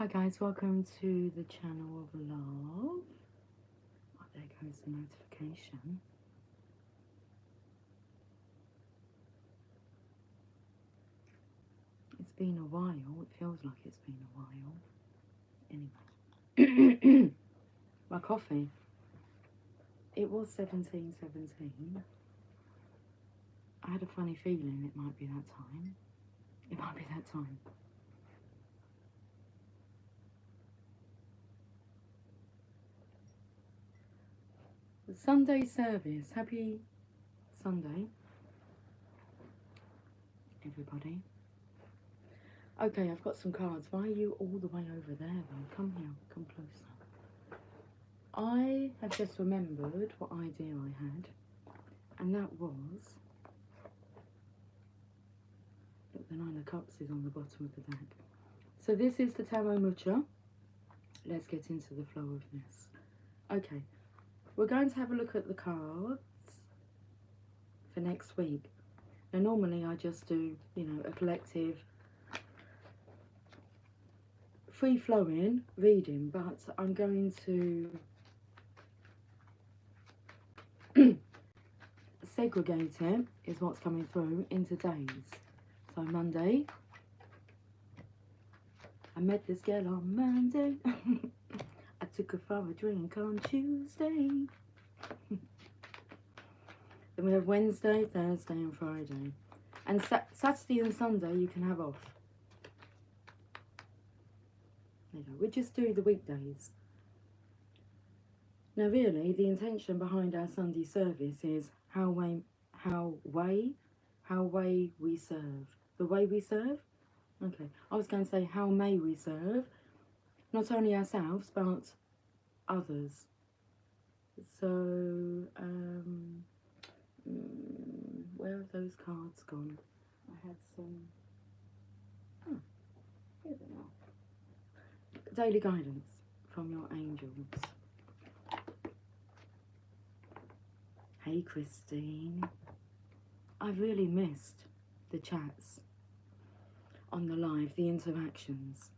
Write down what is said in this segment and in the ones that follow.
Hi guys, welcome to the channel of love. Oh, there goes the notification. It's been a while. It feels like it's been a while. Anyway, my coffee. It was 17:17. I had a funny feeling it might be that time. It might be that time. The Sunday service. Happy Sunday, everybody. Okay, I've got some cards. Why are you all the way over there though? Come here, come closer. I have just remembered what idea I had, and that was, look, the Nine of Cups is on the bottom of the deck. So this is the Tarot Mucha. Let's get into the flow of this. Okay, we're going to have a look at the cards for next week. Now normally I just do, you know, a collective free-flowing reading, but I'm going to segregate it, is what's coming through, into days. So Monday, I met this girl on Monday. I took her for a drink on Tuesday. Then we have Wednesday, Thursday and Friday. And Saturday and Sunday you can have off. There you go. We just do the weekdays. Now really, the intention behind our Sunday service is how way we serve. The way we serve? Okay. I was going to say how may we serve, not only ourselves, but others. So, where have those cards gone? I had some, oh, here they are. Daily guidance from your angels. Hey Christine, I've really missed the chats on the live, the interactions.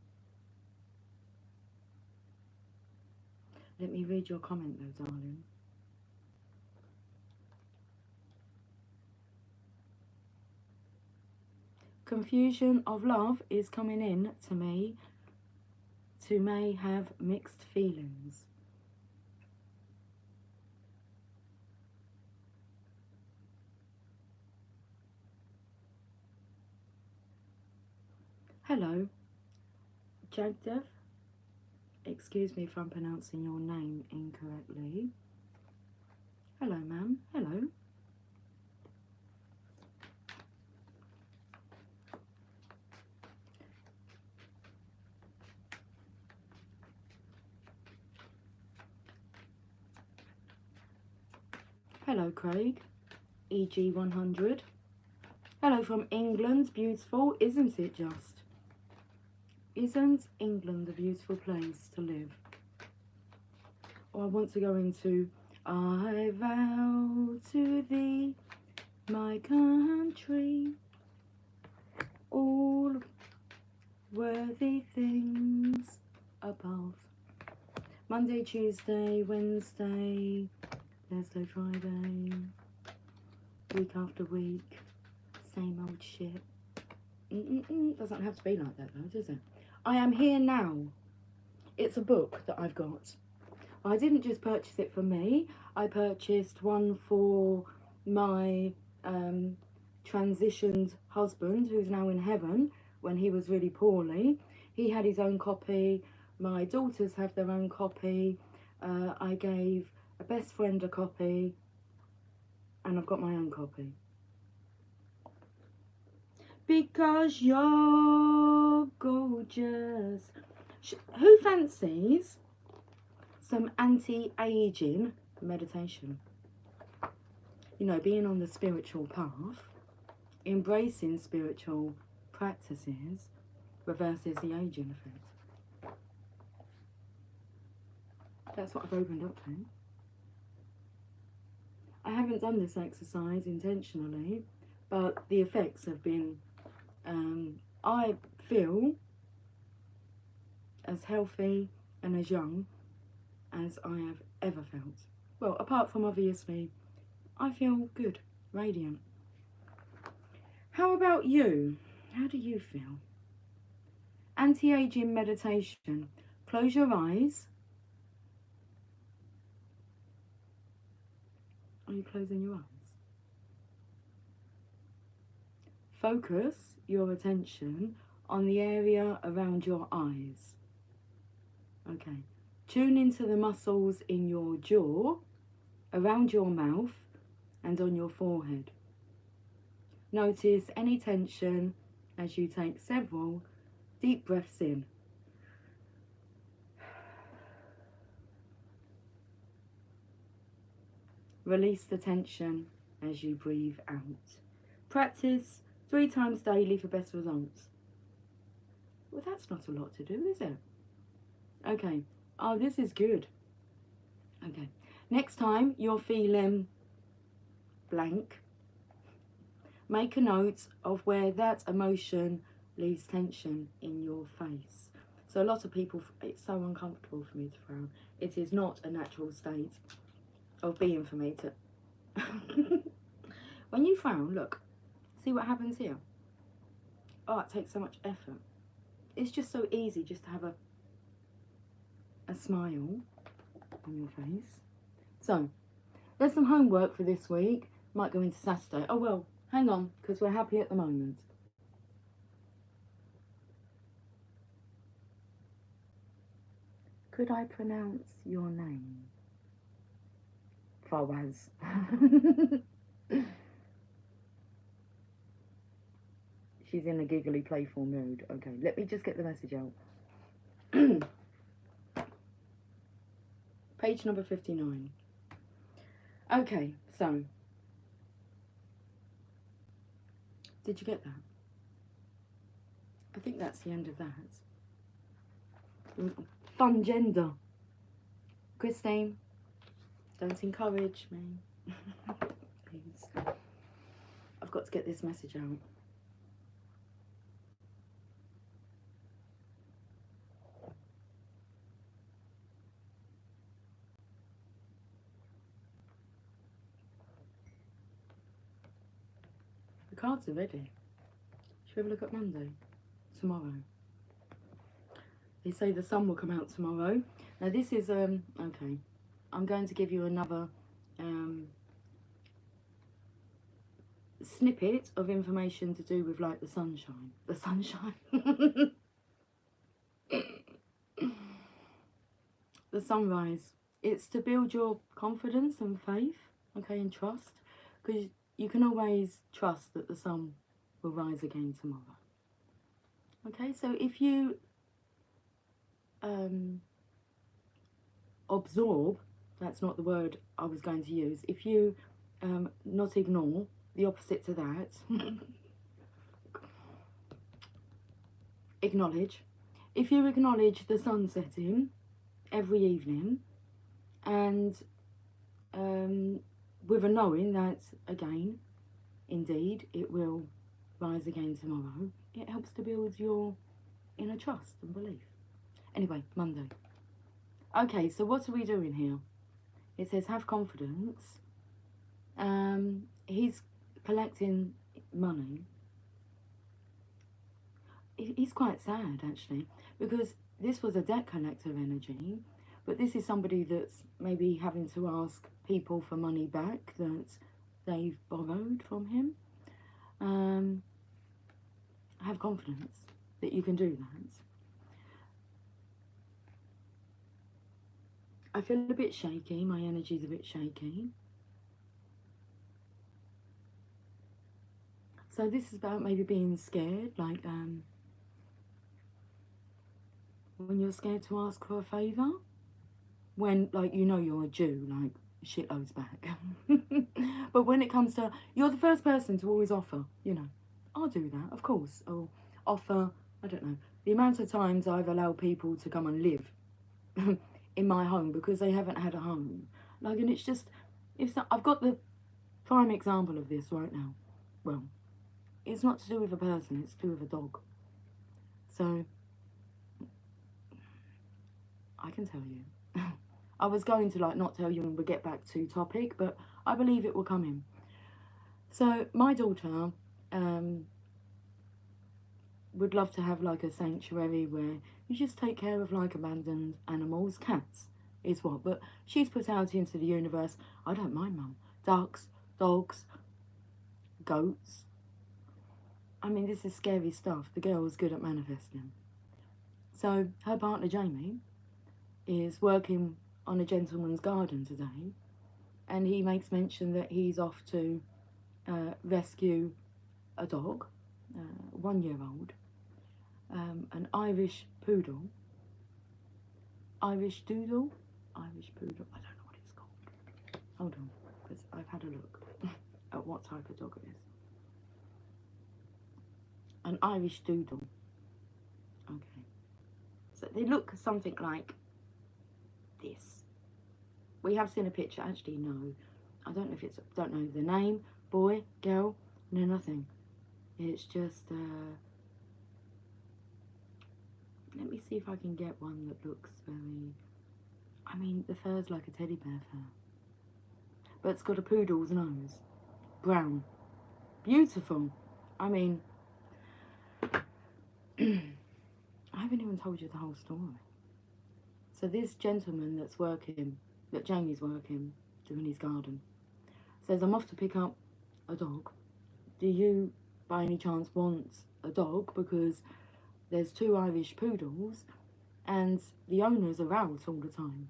Let me read your comment though, darling. Confusion of love is coming in to me, to may have mixed feelings. Hello, Jagdev. Excuse me if I'm pronouncing your name incorrectly. Hello, ma'am. Hello. Hello, Craig. EG100. Hello from England. Beautiful, isn't it just? Isn't England a beautiful place to live? Or I want to go into, I vow to thee, my country, all worthy things above. Monday, Tuesday, Wednesday, Thursday, Friday, week after week, same old shit. Doesn't have to be like that though, does it? I am here now. It's a book that I've got. I didn't just purchase it for me. I purchased one for my transitioned husband, who's now in heaven, when he was really poorly. He had his own copy. My daughters have their own copy. I gave a best friend a copy, and I've got my own copy. Because you're gorgeous. Who fancies some anti-aging meditation? You know, being on the spiritual path, embracing spiritual practices reverses the aging effect. That's what I've opened up to. I haven't done this exercise intentionally, but the effects have been, I feel, as healthy and as young as I have ever felt. Well, apart from obviously, I feel good, radiant. How about you? How do you feel? Anti-aging meditation. Close your eyes. Are you closing your eyes? Focus your attention on the area around your eyes. Okay. Tune into the muscles in your jaw, around your mouth, and on your forehead. Notice any tension as you take several deep breaths in. Release the tension as you breathe out. Practice 3 times daily for best results. Well, that's not a lot to do, is it? Okay. Oh, this is good. Okay. Next time you're feeling blank, make a note of where that emotion leaves tension in your face. So a lot of people, it's so uncomfortable for me to frown. It is not a natural state of being for me to... When you frown, look, see what happens here? Oh, it takes so much effort. It's just so easy just to have a smile on your face. So, there's some homework for this week. Might go into Saturday. Oh, well, hang on, because we're happy at the moment. Could I pronounce your name? Fawaz. She's in a giggly, playful mood. Okay, let me just get the message out. Page number 59. Okay, so. Did you get that? I think that's the end of that. Fun gender. Christine, don't encourage me. Please. I've got to get this message out. The cards are ready. Should we have a look at Monday? Tomorrow. They say the sun will come out tomorrow. Now this is, okay. I'm going to give you another snippet of information to do with like the sunshine. The sunshine. The sunrise. It's to build your confidence and faith, okay, and trust. Because you can always trust that the sun will rise again tomorrow. Okay, so if you absorb, that's not the word I was going to use, if you not ignore, the opposite to that, acknowledge. If you acknowledge the sun setting every evening, and with a knowing that, again, indeed, it will rise again tomorrow, it helps to build your inner trust and belief. Anyway, Monday. Okay, so what are we doing here? It says have confidence. He's collecting money. He's quite sad, actually, because this was a debt collector energy, but this is somebody that's maybe having to ask people for money back that they've borrowed from him. Have confidence that you can do that. I feel a bit shaky. My energy's a bit shaky. So this is about maybe being scared, like when you're scared to ask for a favour, when, like, you know you're due, like, shitloads back. But when it comes to, you're the first person to always offer, you know, I'll do that, of course. I'll offer, I don't know, the amount of times I've allowed people to come and live in my home because they haven't had a home. Like, and it's just, I've got the prime example of this right now. Well, it's not to do with a person, it's to do with a dog. So, I can tell you. I was going to like not tell you and we'll get back to topic, but I believe it will come in. So my daughter would love to have like a sanctuary where you just take care of like abandoned animals. Cats is what, but she's put out into the universe. I don't mind, mum. Ducks, dogs, goats. I mean, this is scary stuff. The girl was good at manifesting. So her partner Jamie is working on a gentleman's garden today, and he makes mention that he's off to rescue a dog, 1 year old, an Irish poodle, Irish doodle, Irish poodle, I don't know what it's called. Hold on, because I've had a look at what type of dog it is. An Irish doodle. Okay. So they look something like this. We have seen a picture, actually no. I don't know if it's, don't know the name, boy, girl, no nothing. It's just, let me see if I can get one that looks very, I mean, the fur's like a teddy bear fur. But it's got a poodle's nose. Brown. Beautiful. I mean, I haven't even told you the whole story. So this gentleman that's working, that Jamie's working, doing his garden, says, I'm off to pick up a dog. Do you, by any chance, want a dog? Because there's 2 Irish poodles and the owners are out all the time.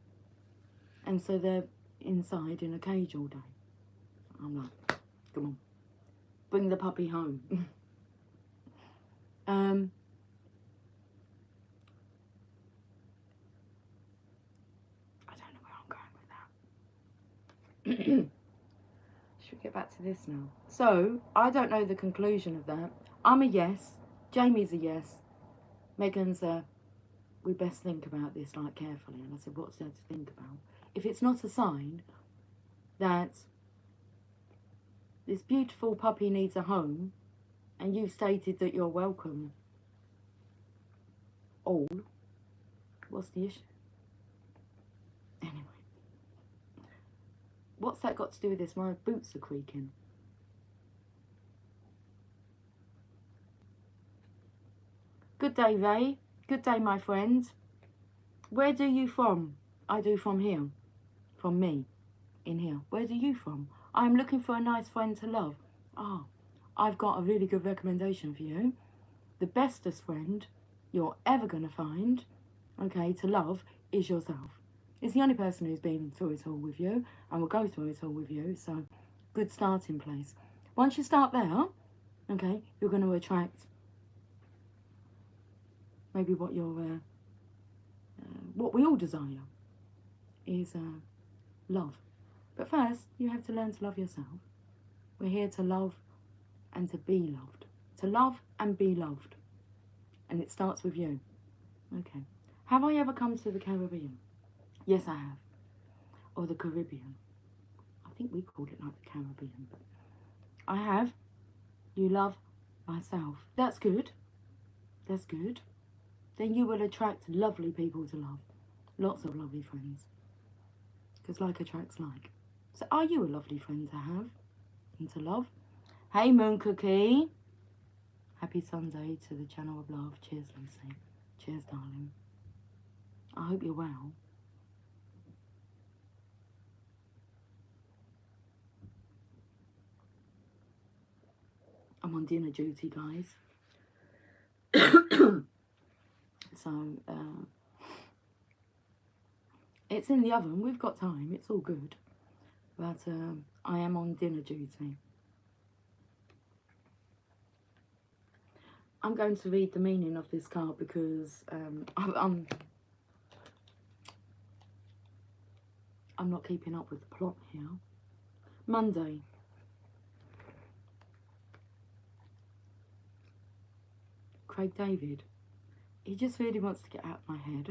And so they're inside in a cage all day. I'm like, come on, bring the puppy home. I don't know where I'm going with that. Should we get back to this now? So, I don't know the conclusion of that. I'm a yes. Jamie's a yes. Megan's a, we best think about this like carefully. And I said, what's there to think about? If it's not a sign that this beautiful puppy needs a home and you've stated that you're welcome all, what's the issue? Anyway. What's that got to do with this? My boots are creaking. Good day, Ray. Good day, my friend. Where do you from? I do from here. From me. In here. Where do you from? I'm looking for a nice friend to love. Ah, I've got a really good recommendation for you. The bestest friend you're ever going to find, okay, to love is yourself. It's the only person who's been through it all with you and will go through it all with you, so good starting place. Once you start there, okay, you're going to attract maybe what you're, what we all desire is love. But first, you have to learn to love yourself. We're here to love and to be loved. To love and be loved. And it starts with you. Okay. Have I ever come to the Caribbean? Yes, I have. Or the Caribbean. I think we call it like the Caribbean. But I have. You love myself. That's good. That's good. Then you will attract lovely people to love. Lots of lovely friends. Because like attracts like. So are you a lovely friend to have and to love? Hey, Moon Cookie. Happy Sunday to the channel of love. Cheers, Lucy. Cheers, darling. I hope you're well. I'm on dinner duty, guys. So, it's in the oven. We've got time. It's all good. But I am on dinner duty. I'm going to read the meaning of this card because I'm not keeping up with the plot here. Monday. Craig David. He just really wants to get out of my head.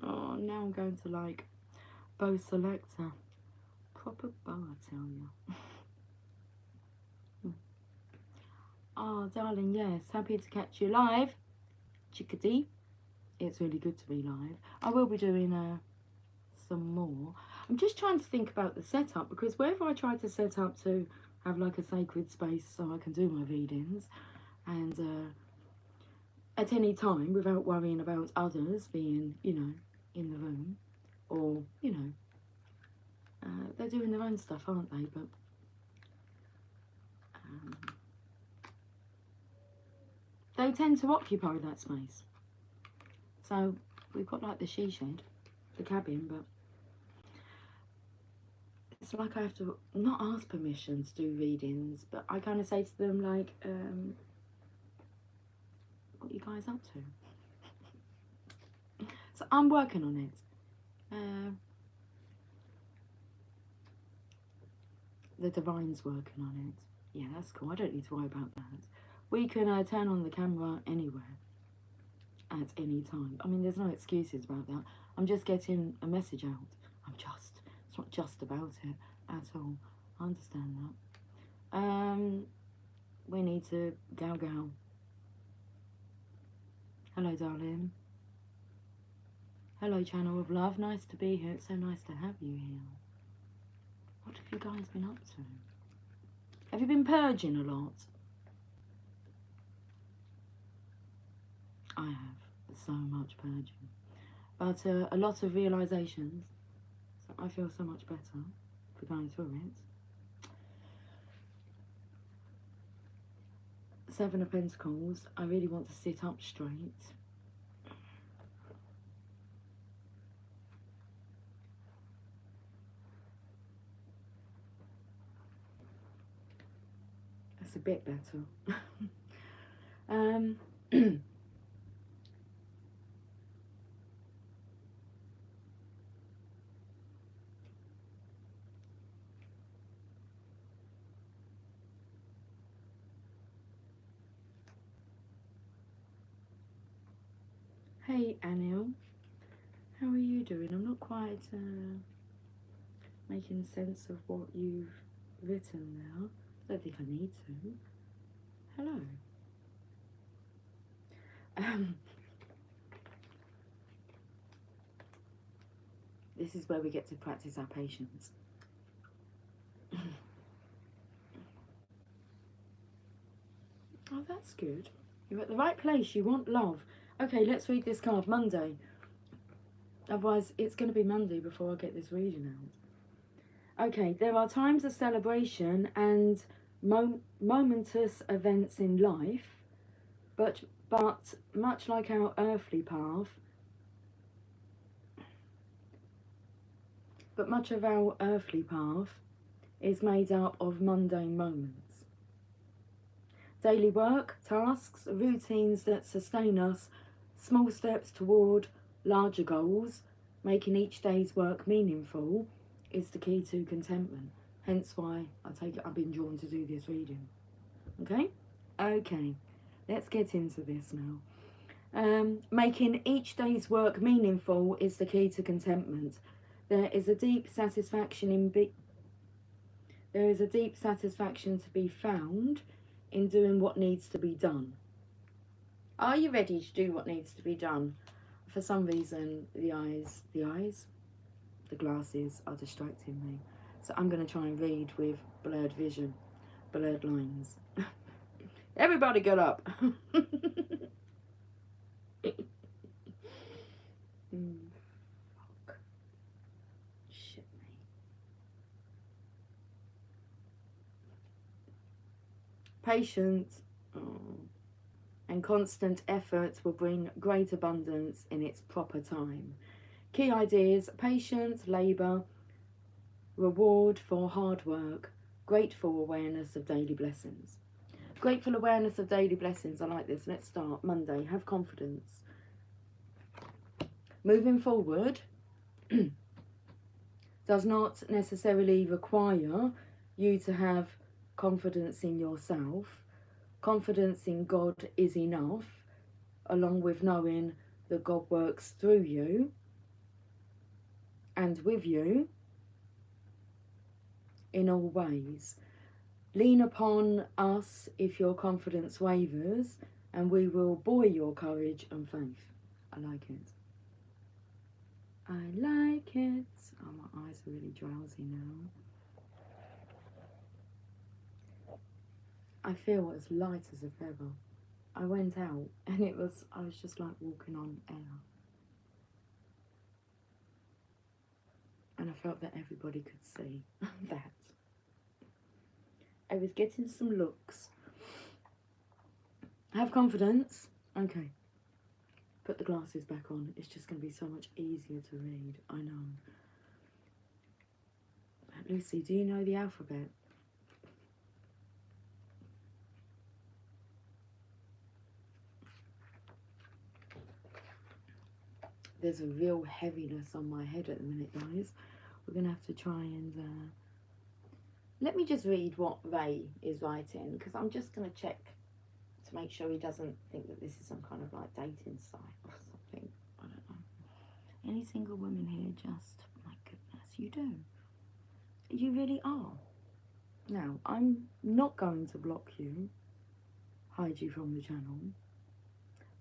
Oh, now I'm going to like Bo Selector. Proper Bo, I tell you. Oh, darling, yes. Happy to catch you live. chickadee. It's really good to be live. I will be doing some more. I'm just trying to think about the setup, because wherever I try to set up to have like a sacred space so I can do my readings, and at any time without worrying about others being, you know, in the room, or, you know, they're doing their own stuff, aren't they? But they tend to occupy that space. So we've got like the she shed, the cabin, but it's like I have to not ask permission to do readings, but I kind of say to them like, what are you guys up to? So I'm working on it. The divine's working on it. Yeah, that's cool. I don't need to worry about that. We can turn on the camera anywhere at any time. I mean, there's no excuses about that. I'm just getting a message out. It's not just about it at all. I understand that. We need to go. Hello, darling. Hello, channel of love. Nice to be here. It's so nice to have you here. What have you guys been up to? Have you been purging a lot? I have. So much purging. But a lot of realizations. So I feel so much better for going through it. Seven of Pentacles. I really want to sit up straight. That's a bit better. Hey, Anil. How are you doing? I'm not quite making sense of what you've written now. I don't think I need to. Hello. This is where we get to practice our patience. Oh, that's good. You're at the right place. You want love. Okay, let's read this card. Monday. Otherwise, it's going to be Monday before I get this reading out. Okay, there are times of celebration and momentous events in life, but much like our earthly path, but much of our earthly path is made up of mundane moments. Daily work, tasks, routines that sustain us, small steps toward larger goals, making each day's work meaningful, is the key to contentment. Hence why I've been drawn to do this reading. Okay? Okay, let's get into this now. Making each day's work meaningful is the key to contentment. There is a deep satisfaction to be found in doing what needs to be done. Are you ready to do what needs to be done? For some reason, the glasses are distracting me. So I'm going to try and read with blurred vision, blurred lines. Everybody get up. Fuck. Shit me. Patience and constant effort will bring great abundance in its proper time. Key ideas: patience, labour, reward for hard work, grateful awareness of daily blessings. Grateful awareness of daily blessings. I like this. Let's start. Monday. Have confidence. Moving forward does not necessarily require you to have confidence in yourself. Confidence in God is enough, along with knowing that God works through you and with you in all ways. Lean upon us if your confidence wavers, and we will buoy your courage and faith. I like it. I like it. Oh, my eyes are really drowsy now. I feel as light as a feather. I went out and I was just like walking on air. And I felt that everybody could see that. I was getting some looks. Have confidence. Okay. Put the glasses back on. It's just going to be so much easier to read. I know. Lucy, do you know the alphabet? There's a real heaviness on my head at the minute, guys. We're going to have to try and... Let me just read what Ray is writing, because I'm just going to check to make sure he doesn't think that this is some kind of like dating site or something. I don't know. Any single women here just... My goodness, you do. You really are. Now, I'm not going to block you, hide you from the channel,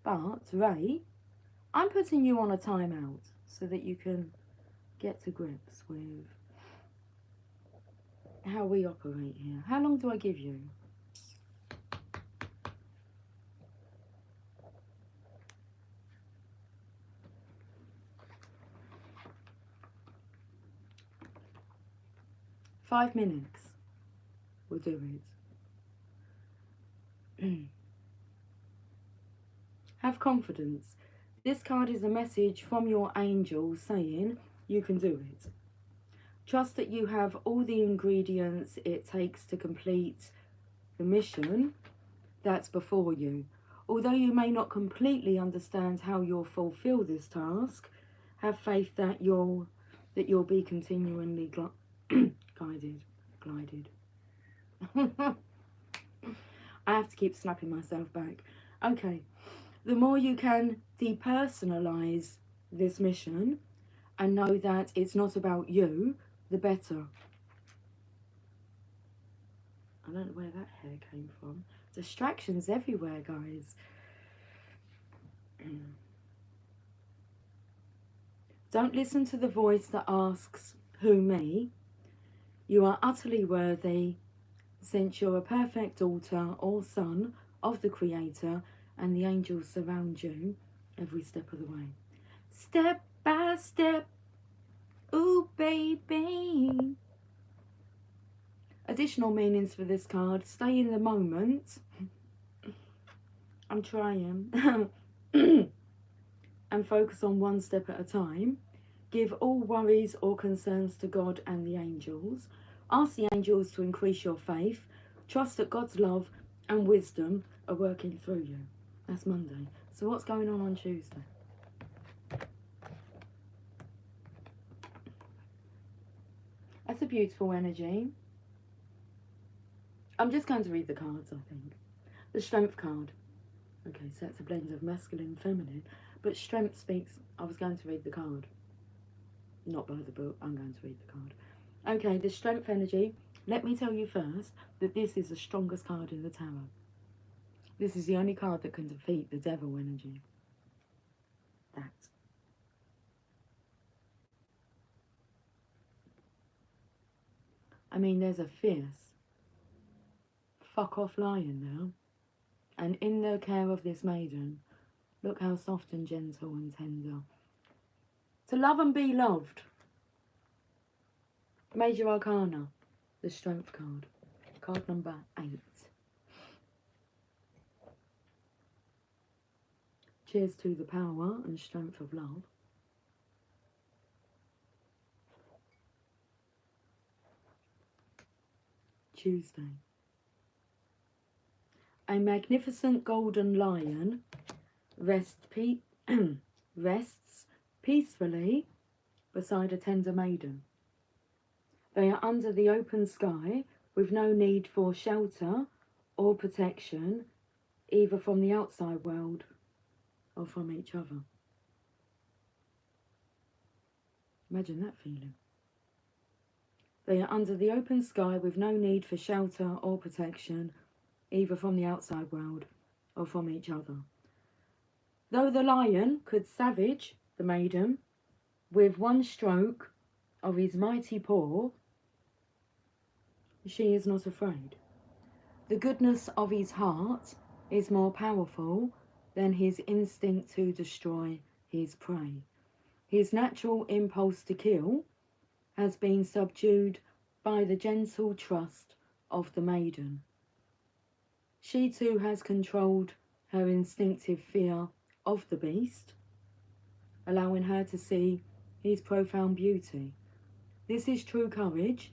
but Ray, I'm putting you on a timeout so that you can get to grips with how we operate here. How long do I give you? Five minutes. We'll do it. Have confidence. This card is a message from your angel saying you can do it. Trust that you have all the ingredients it takes to complete the mission that's before you. Although you may not completely understand how you'll fulfill this task, have faith that you'll be continually glided. I have to keep snapping myself back. Okay, the more you can depersonalize this mission and know that it's not about you, the better. I don't know where that hair came from. Distractions everywhere, guys. Don't listen to the voice that asks, who me? You are utterly worthy, since you're a perfect daughter or son of the Creator, and the angels surround you every step of the way. Step by step, ooh baby. Additional meanings for this card: stay in the moment. I'm trying. And focus on one step at a time. Give all worries or concerns to God and the angels. Ask the angels to increase your faith. Trust that God's love and wisdom are working through you. That's Monday. So what's going on Tuesday? That's a beautiful energy. I'm just going to read the cards, I think. The Strength card. Okay, so it's a blend of masculine and feminine. But Strength speaks... I was going to read the card. Not by the book. I'm going to read the card. Okay, the Strength energy. Let me tell you first that this is the strongest card in the tarot. This is the only card that can defeat the Devil energy. That. I mean, there's a fierce fuck off lion now. And in the care of this maiden, look how soft and gentle and tender. To love and be loved. Major Arcana, the Strength card. Card number 8. Cheers to the power and strength of love. Tuesday. A magnificent golden lion rests peacefully beside a tender maiden. They are under the open sky with no need for shelter or protection, either from the outside world or from each other. Imagine that feeling. They are under the open sky with no need for shelter or protection, either from the outside world or from each other. Though the lion could savage the maiden with one stroke of his mighty paw, she is not afraid. The goodness of his heart is more powerful than his instinct to destroy his prey. His natural impulse to kill has been subdued by the gentle trust of the maiden. She too has controlled her instinctive fear of the beast, allowing her to see his profound beauty. This is true courage,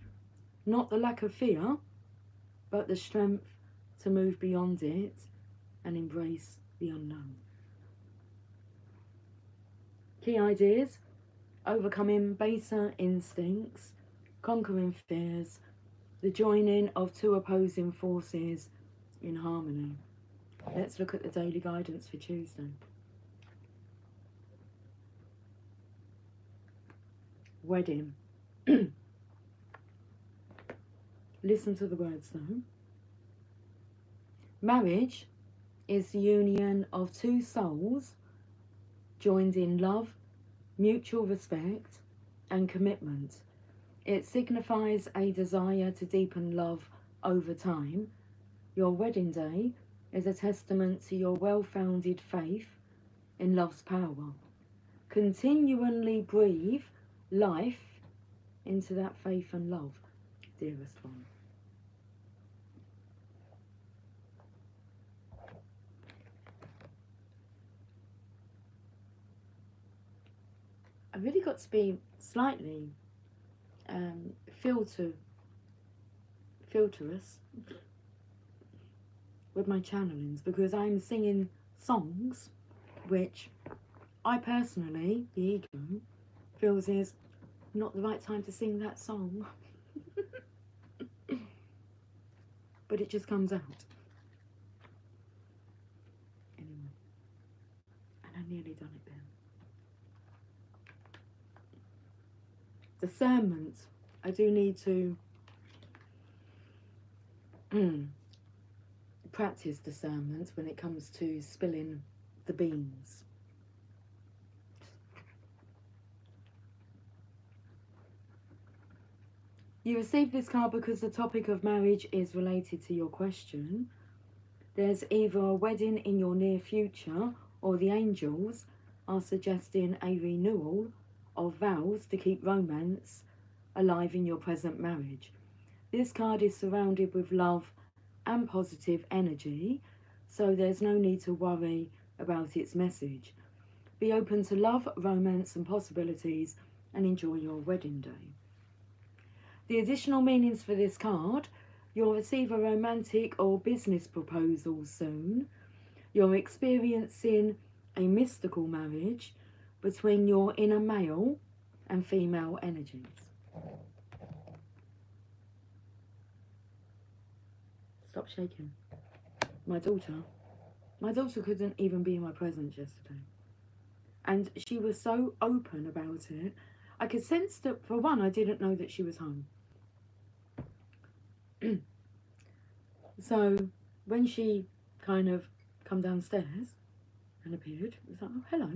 not the lack of fear, but the strength to move beyond it and embrace the unknown. Key ideas: overcoming baser instincts, conquering fears, the joining of two opposing forces in harmony. Let's look at the daily guidance for Tuesday. Wedding. Listen to the words though. Marriage is the union of two souls joined in love, mutual respect, and commitment. It signifies a desire to deepen love over time. Your wedding day is a testament to your well-founded faith in love's power. Continually breathe life into that faith and love, dearest one. I really got to be slightly filterous with my channelings, because I'm singing songs which I personally, the ego, feels is not the right time to sing that song. But it just comes out. Anyway. And I nearly done it then. Discernment. I do need to practice discernment when it comes to spilling the beans. You received this card because the topic of marriage is related to your question. There's either a wedding in your near future, or the angels are suggesting a renewal of vows to keep romance alive in your present marriage. This card is surrounded with love and positive energy, so there's no need to worry about its message. Be open to love, romance and possibilities, and enjoy your wedding day. The additional meanings for this card: you'll receive a romantic or business proposal soon. You're experiencing a mystical marriage between your inner male and female energies. Stop shaking. My daughter couldn't even be in my presence yesterday. And she was so open about it. I could sense that, for one, I didn't know that she was home. So when she kind of come downstairs and appeared, it was like, oh, hello.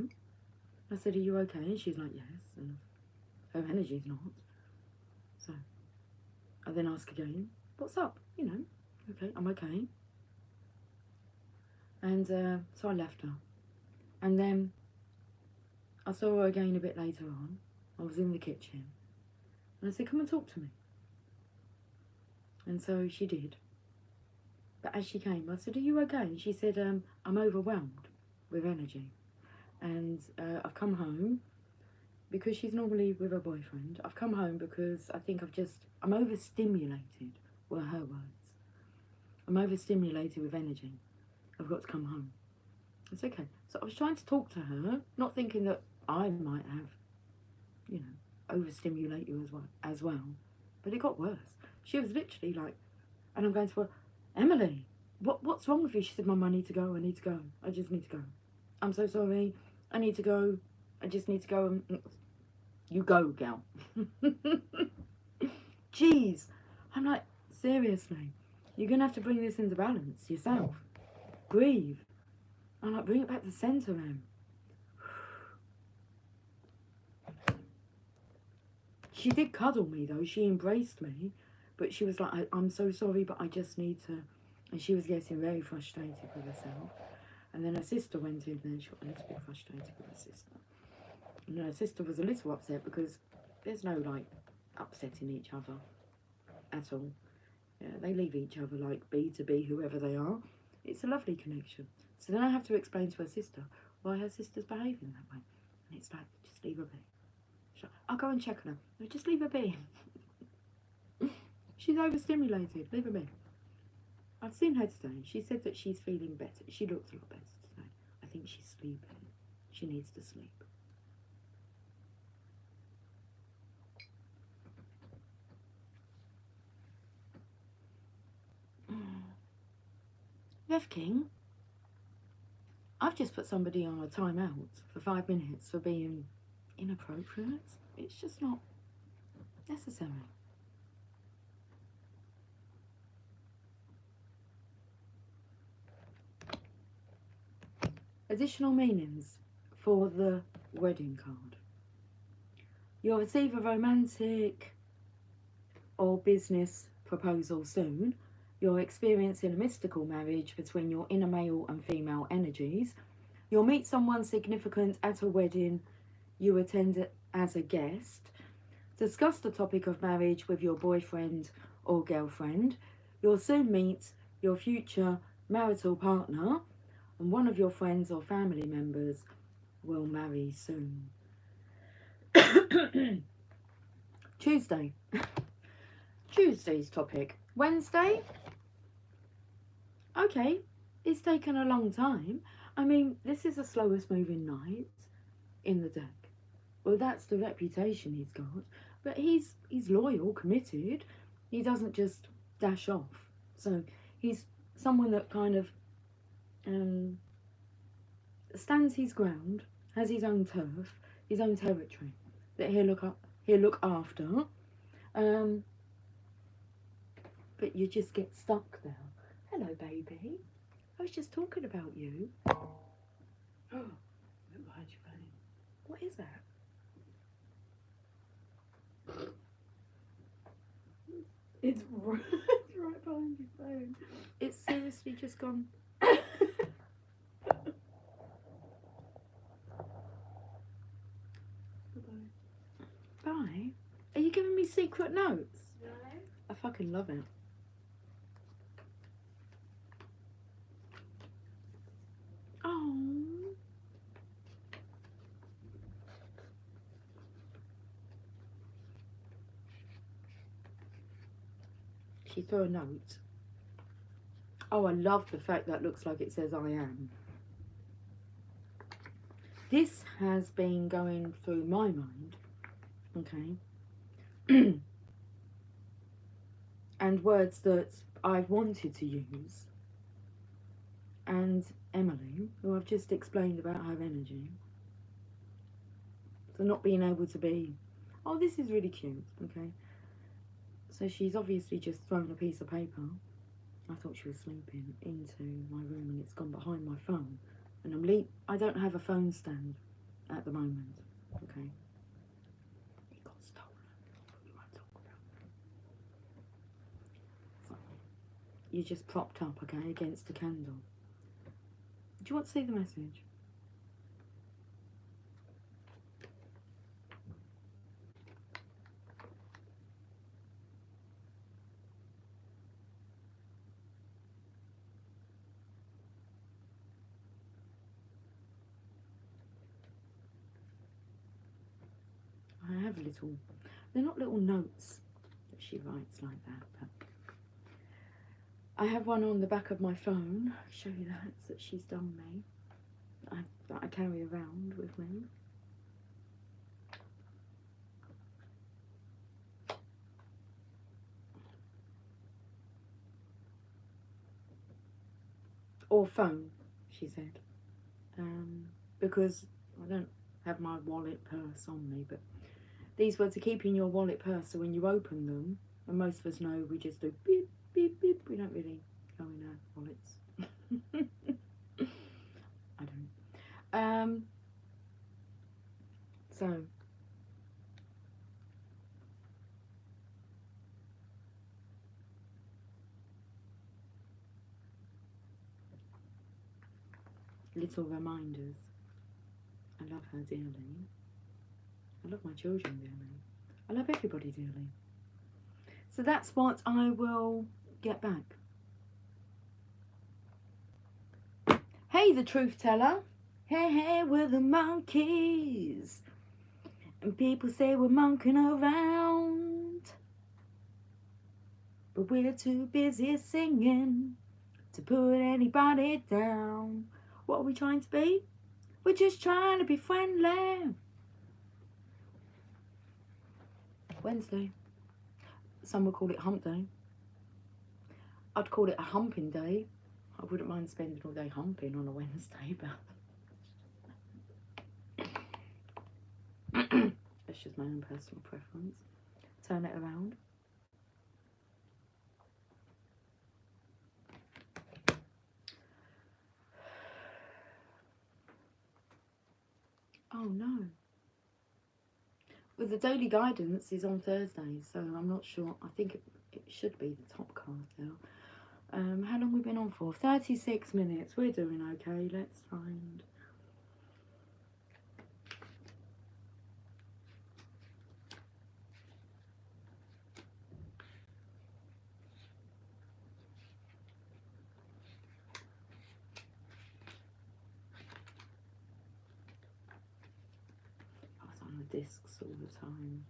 I said, are you okay? And she's like, yes. And her energy's not. So I then asked again, what's up? You know, okay, I'm okay. And so I left her. And then I saw her again a bit later on. I was in the kitchen. And I said, come and talk to me. And so she did. But as she came, I said, are you okay? And she said, I'm overwhelmed with energy. And I've come home because she's normally with her boyfriend. I've come home because I think I'm overstimulated, were her words. I'm overstimulated with energy. I've got to come home. It's okay. So I was trying to talk to her, not thinking that I might have, you know, overstimulate you as well. But it got worse. She was literally like, and I'm going to her, Emily, what's wrong with you? She said, Mum, I need to go. I just need to go. I'm so sorry. I need to go. I just need to go. You go, gal. Jeez. I'm like, seriously, you're going to have to bring this into balance yourself. Breathe. I'm like, bring it back to centre, Em. She did cuddle me though, she embraced me, but she was like, I'm so sorry, but I just need to, and she was getting very frustrated with herself. And then her sister went in there and she got a little bit frustrated with her sister. And her sister was a little upset because there's no like upsetting each other at all. Yeah, they leave each other like be to be whoever they are. It's a lovely connection. So then I have to explain to her sister why her sister's behaving that way. And it's like, just leave her be. She's like, I'll go and check on her. No, just leave her be. She's overstimulated. Leave her be. I've seen her today. She said that she's feeling better. She looks a lot better today. I think she's sleeping. She needs to sleep. Rev King, I've just put somebody on a timeout for 5 minutes for being inappropriate. It's just not necessary. Additional meanings for the wedding card. You'll receive a romantic or business proposal soon. You're experiencing a mystical marriage between your inner male and female energies. You'll meet someone significant at a wedding you attend as a guest. Discuss the topic of marriage with your boyfriend or girlfriend. You'll soon meet your future marital partner, and one of your friends or family members will marry soon. Tuesday. Tuesday's topic. Wednesday. Okay, it's taken a long time. I mean, this is the slowest moving knight in the deck. Well, that's the reputation he's got. But he's loyal, committed. He doesn't just dash off. So he's someone that kind of stands his ground, has his own turf, his own territory that he'll look after. But you just get stuck there. Hello, baby. I was just talking about you. Oh, look behind your phone. What is that? It's right, it's right behind your phone. It's seriously just gone. Bye. Are you giving me secret notes? No. I fucking love it. Oh. She threw a note. Oh, I love the fact that looks like it says I am. This has been going through my mind. Okay. And words that I've wanted to use. And Emily, who I've just explained about her energy. So not being able to be, oh, this is really cute, okay. So she's obviously just thrown a piece of paper. I thought she was sleeping, into my room, and it's gone behind my phone. And I don't have a phone stand at the moment, okay. It got stolen. We won't talk about that. So, you're just propped up, okay, against a candle. Do you want to see the message? I have they're not little notes that she writes like that, but I have one on the back of my phone. I'll show you that she's done me. That I carry around with me. Or phone, she said. Because I don't have my wallet purse on me, but these were to keep in your wallet purse, so when you open them, and most of us know we just do beep, beep, beep, we don't really go in our wallets. So little reminders. I love her dearly. I love my children dearly. I love everybody dearly. So that's what I will get back. Hey, the truth teller. Hey, hey, we're the monkeys. And people say we're monkeying around. But we're too busy singing to put anybody down. What are we trying to be? We're just trying to be friendly. Wednesday. Some would call it hump day. I'd call it a humping day. I wouldn't mind spending all day humping on a Wednesday, but it's just my own personal preference. Turn it around. Oh no. Well, the daily guidance is on Thursdays, so I'm not sure. I think it should be the top card now. How long have we been on for? 36 minutes. We're doing okay. Let's find. I was on the discs all the time.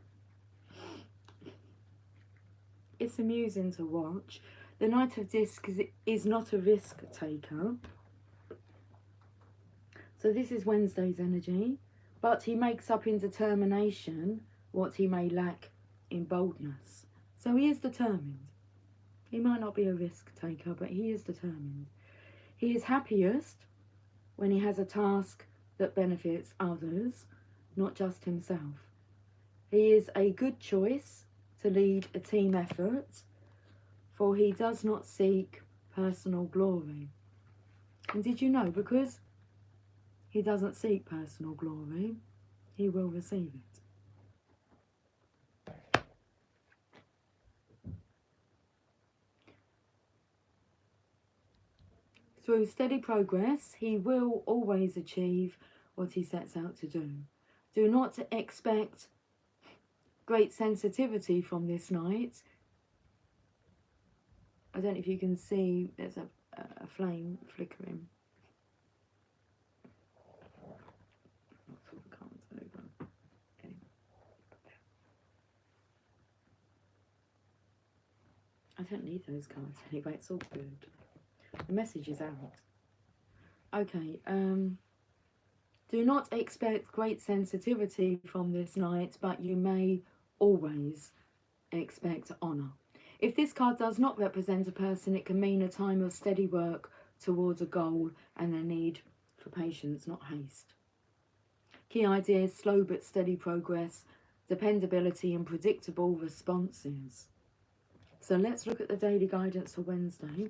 It's amusing to watch. The Knight of Discs is not a risk taker. So this is Wednesday's energy. But he makes up in determination what he may lack in boldness. So he is determined. He might not be a risk taker, but he is determined. He is happiest when he has a task that benefits others, not just himself. He is a good choice to lead a team effort, for he does not seek personal glory. And did you know, because he doesn't seek personal glory, he will receive it. Through steady progress, he will always achieve what he sets out to do. Do not expect great sensitivity from this night. I don't know if you can see, there's a flame flickering. I don't need those cards anyway, it's all good. The message is out. Okay, do not expect great sensitivity from this night, but you may always expect honour. If this card does not represent a person, it can mean a time of steady work towards a goal and a need for patience, not haste. Key ideas: slow but steady progress, dependability and predictable responses. So let's look at the daily guidance for Wednesday.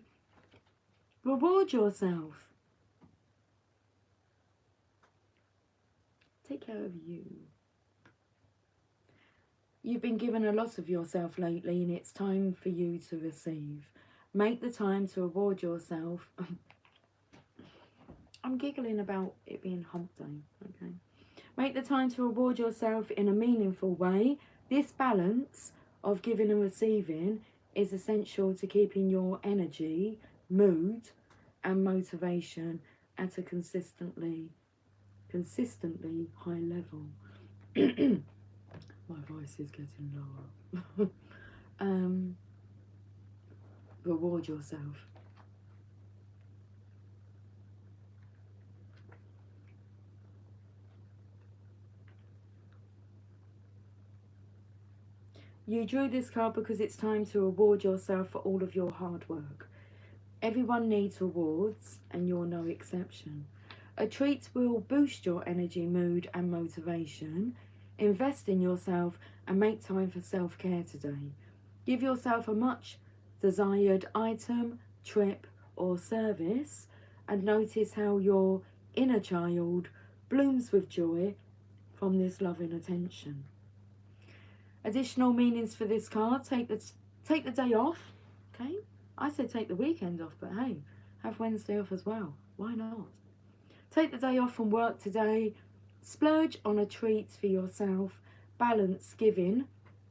Reward yourself. Take care of you. You've been given a lot of yourself lately, and it's time for you to receive. Make the time to reward yourself. I'm giggling about it being hump day, okay? Make the time to reward yourself in a meaningful way. This balance of giving and receiving is essential to keeping your energy, mood and motivation at a consistently high level. My voice is getting lower. Reward yourself. You drew this card because it's time to reward yourself for all of your hard work. Everyone needs rewards, and you're no exception. A treat will boost your energy, mood and motivation. Invest in yourself and make time for self-care today. Give yourself a much desired item, trip or service, and notice how your inner child blooms with joy from this loving attention. Additional meanings for this card: take the day off. Okay, I said take the weekend off, but hey, have Wednesday off as well. Why not? Take the day off from work today. Splurge on a treat for yourself. Balance giving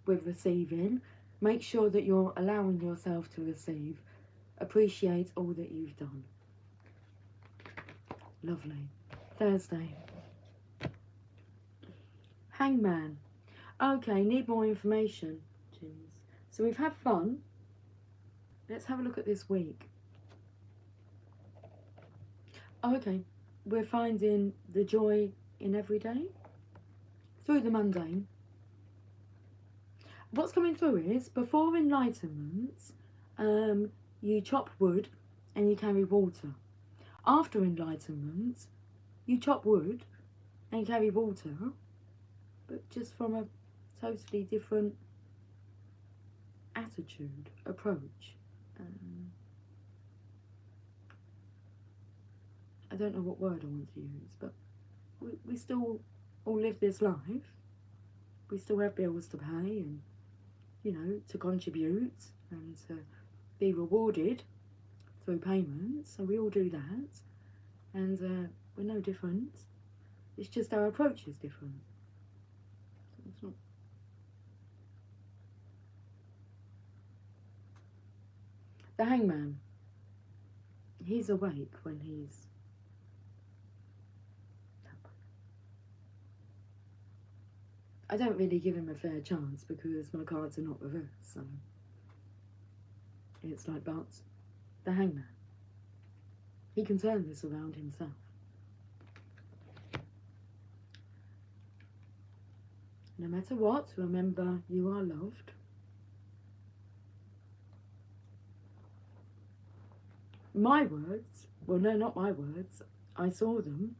with receiving. Make sure that you're allowing yourself to receive. Appreciate all that you've done. Lovely. Thursday. Hangman. Okay, need more information. Jeez. So we've had fun. Let's have a look at this week. Okay, we're finding the joy in every day through the mundane. What's coming through is, before enlightenment, you chop wood and you carry water. After enlightenment, you chop wood and carry water, but just from a totally different attitude, approach. I don't know what word I want to use, but we still all live this life. We still have bills to pay and, you know, to contribute and to be rewarded through payments. So we all do that, and we're no different. It's just our approach is different. So it's not. The Hangman. He's awake when he's. I don't really give him a fair chance because my cards are not reversed, so it's like, but the Hangman, he can turn this around himself. No matter what, remember you are loved. My words, well, no, not my words, I saw them,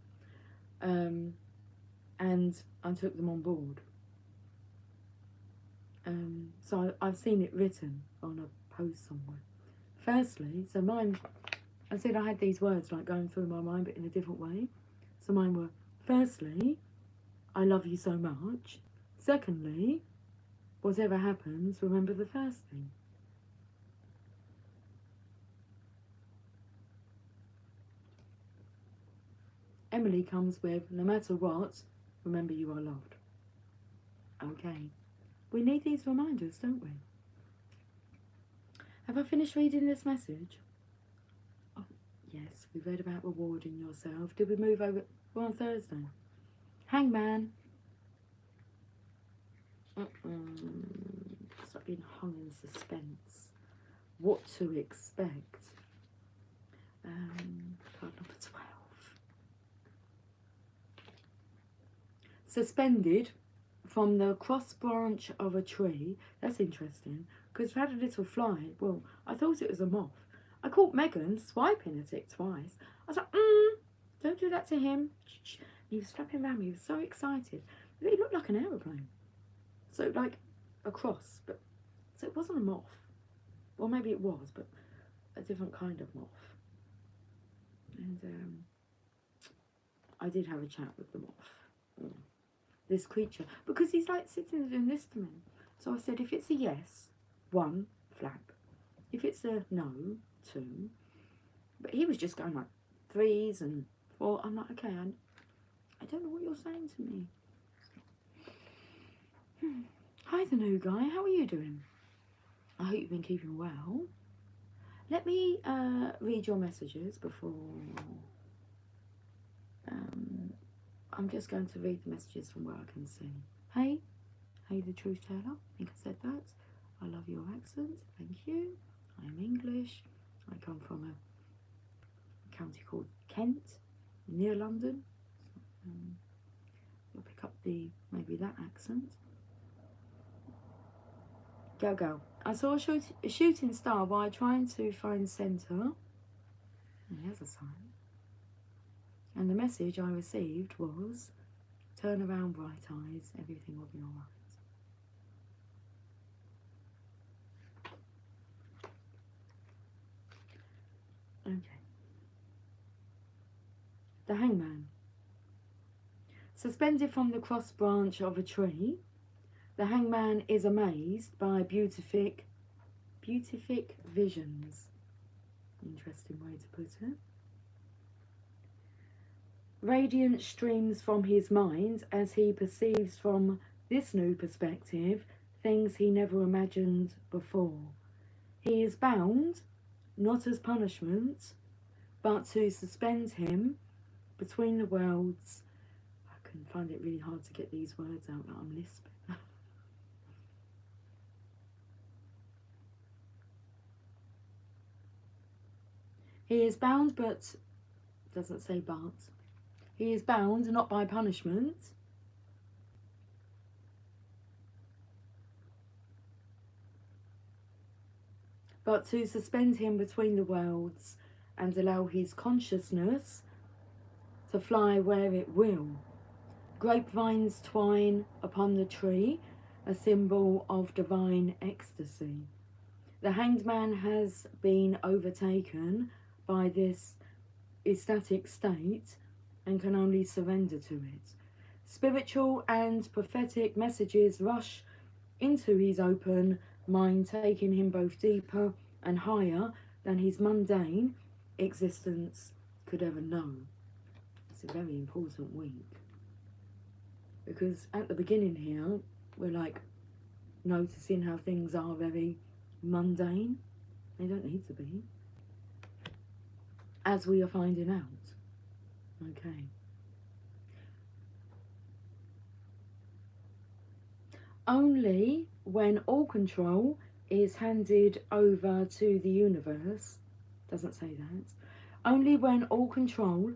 and I took them on board. So I've seen it written on a post somewhere. Firstly, so mine, I said I had these words like going through my mind but in a different way. So mine were, firstly, I love you so much. Secondly, whatever happens, remember the first thing. Emily comes with, no matter what, remember you are loved. Okay. We need these reminders, don't we? Have I finished reading this message? Oh, yes, we read about rewarding yourself. Did we move over? We're on Thursday. Hangman. It's like being hung in suspense. What to expect. Card number 12. Suspended from the cross branch of a tree. That's interesting, because we've had a little fly. Well, I thought it was a moth. I caught Megan swiping at it twice. I was like, don't do that to him. He was flapping around me. He was so excited. It looked like an aeroplane. So like a cross, but so it wasn't a moth. Well, maybe it was, but a different kind of moth. And I did have a chat with the moth. This creature, because he's like sitting there doing this to me. So I said, if it's a yes, 1, flap. If it's a no, 2. But he was just going like 3s and 4. I'm like, okay, I don't know what you're saying to me. Hi, the new guy. How are you doing? I hope you've been keeping well. Let me read your messages before. I'm just going to read the messages from where I can see. Hey, the truth teller. I think I said that. I love your accent. Thank you. I am English. I come from a county called Kent, near London. You'll pick up maybe that accent. Go. I saw a shooting star while trying to find centre. There's a sign. And the message I received was, turn around, bright eyes, everything will be alright. Okay. The Hangman. Suspended from the cross branch of a tree, the hangman is amazed by beatific visions. Interesting way to put it. Radiance streams from his mind as he perceives from this new perspective things he never imagined before. He is bound, not as punishment, but to suspend him between the worlds. I can find it really hard to get these words out that I'm lisping. He is bound, but doesn't say but. He is bound not by punishment, but to suspend him between the worlds and allow his consciousness to fly where it will. Grapevines twine upon the tree, a symbol of divine ecstasy. The hanged man has been overtaken by this ecstatic state and can only surrender to it. Spiritual and prophetic messages rush into his open mind, taking him both deeper and higher than his mundane existence could ever know. It's a very important week, because at the beginning here we're like noticing how things are very mundane. They don't need to be, as we are finding out. Okay. Only when all control is handed over to the universe, doesn't say that, only when all control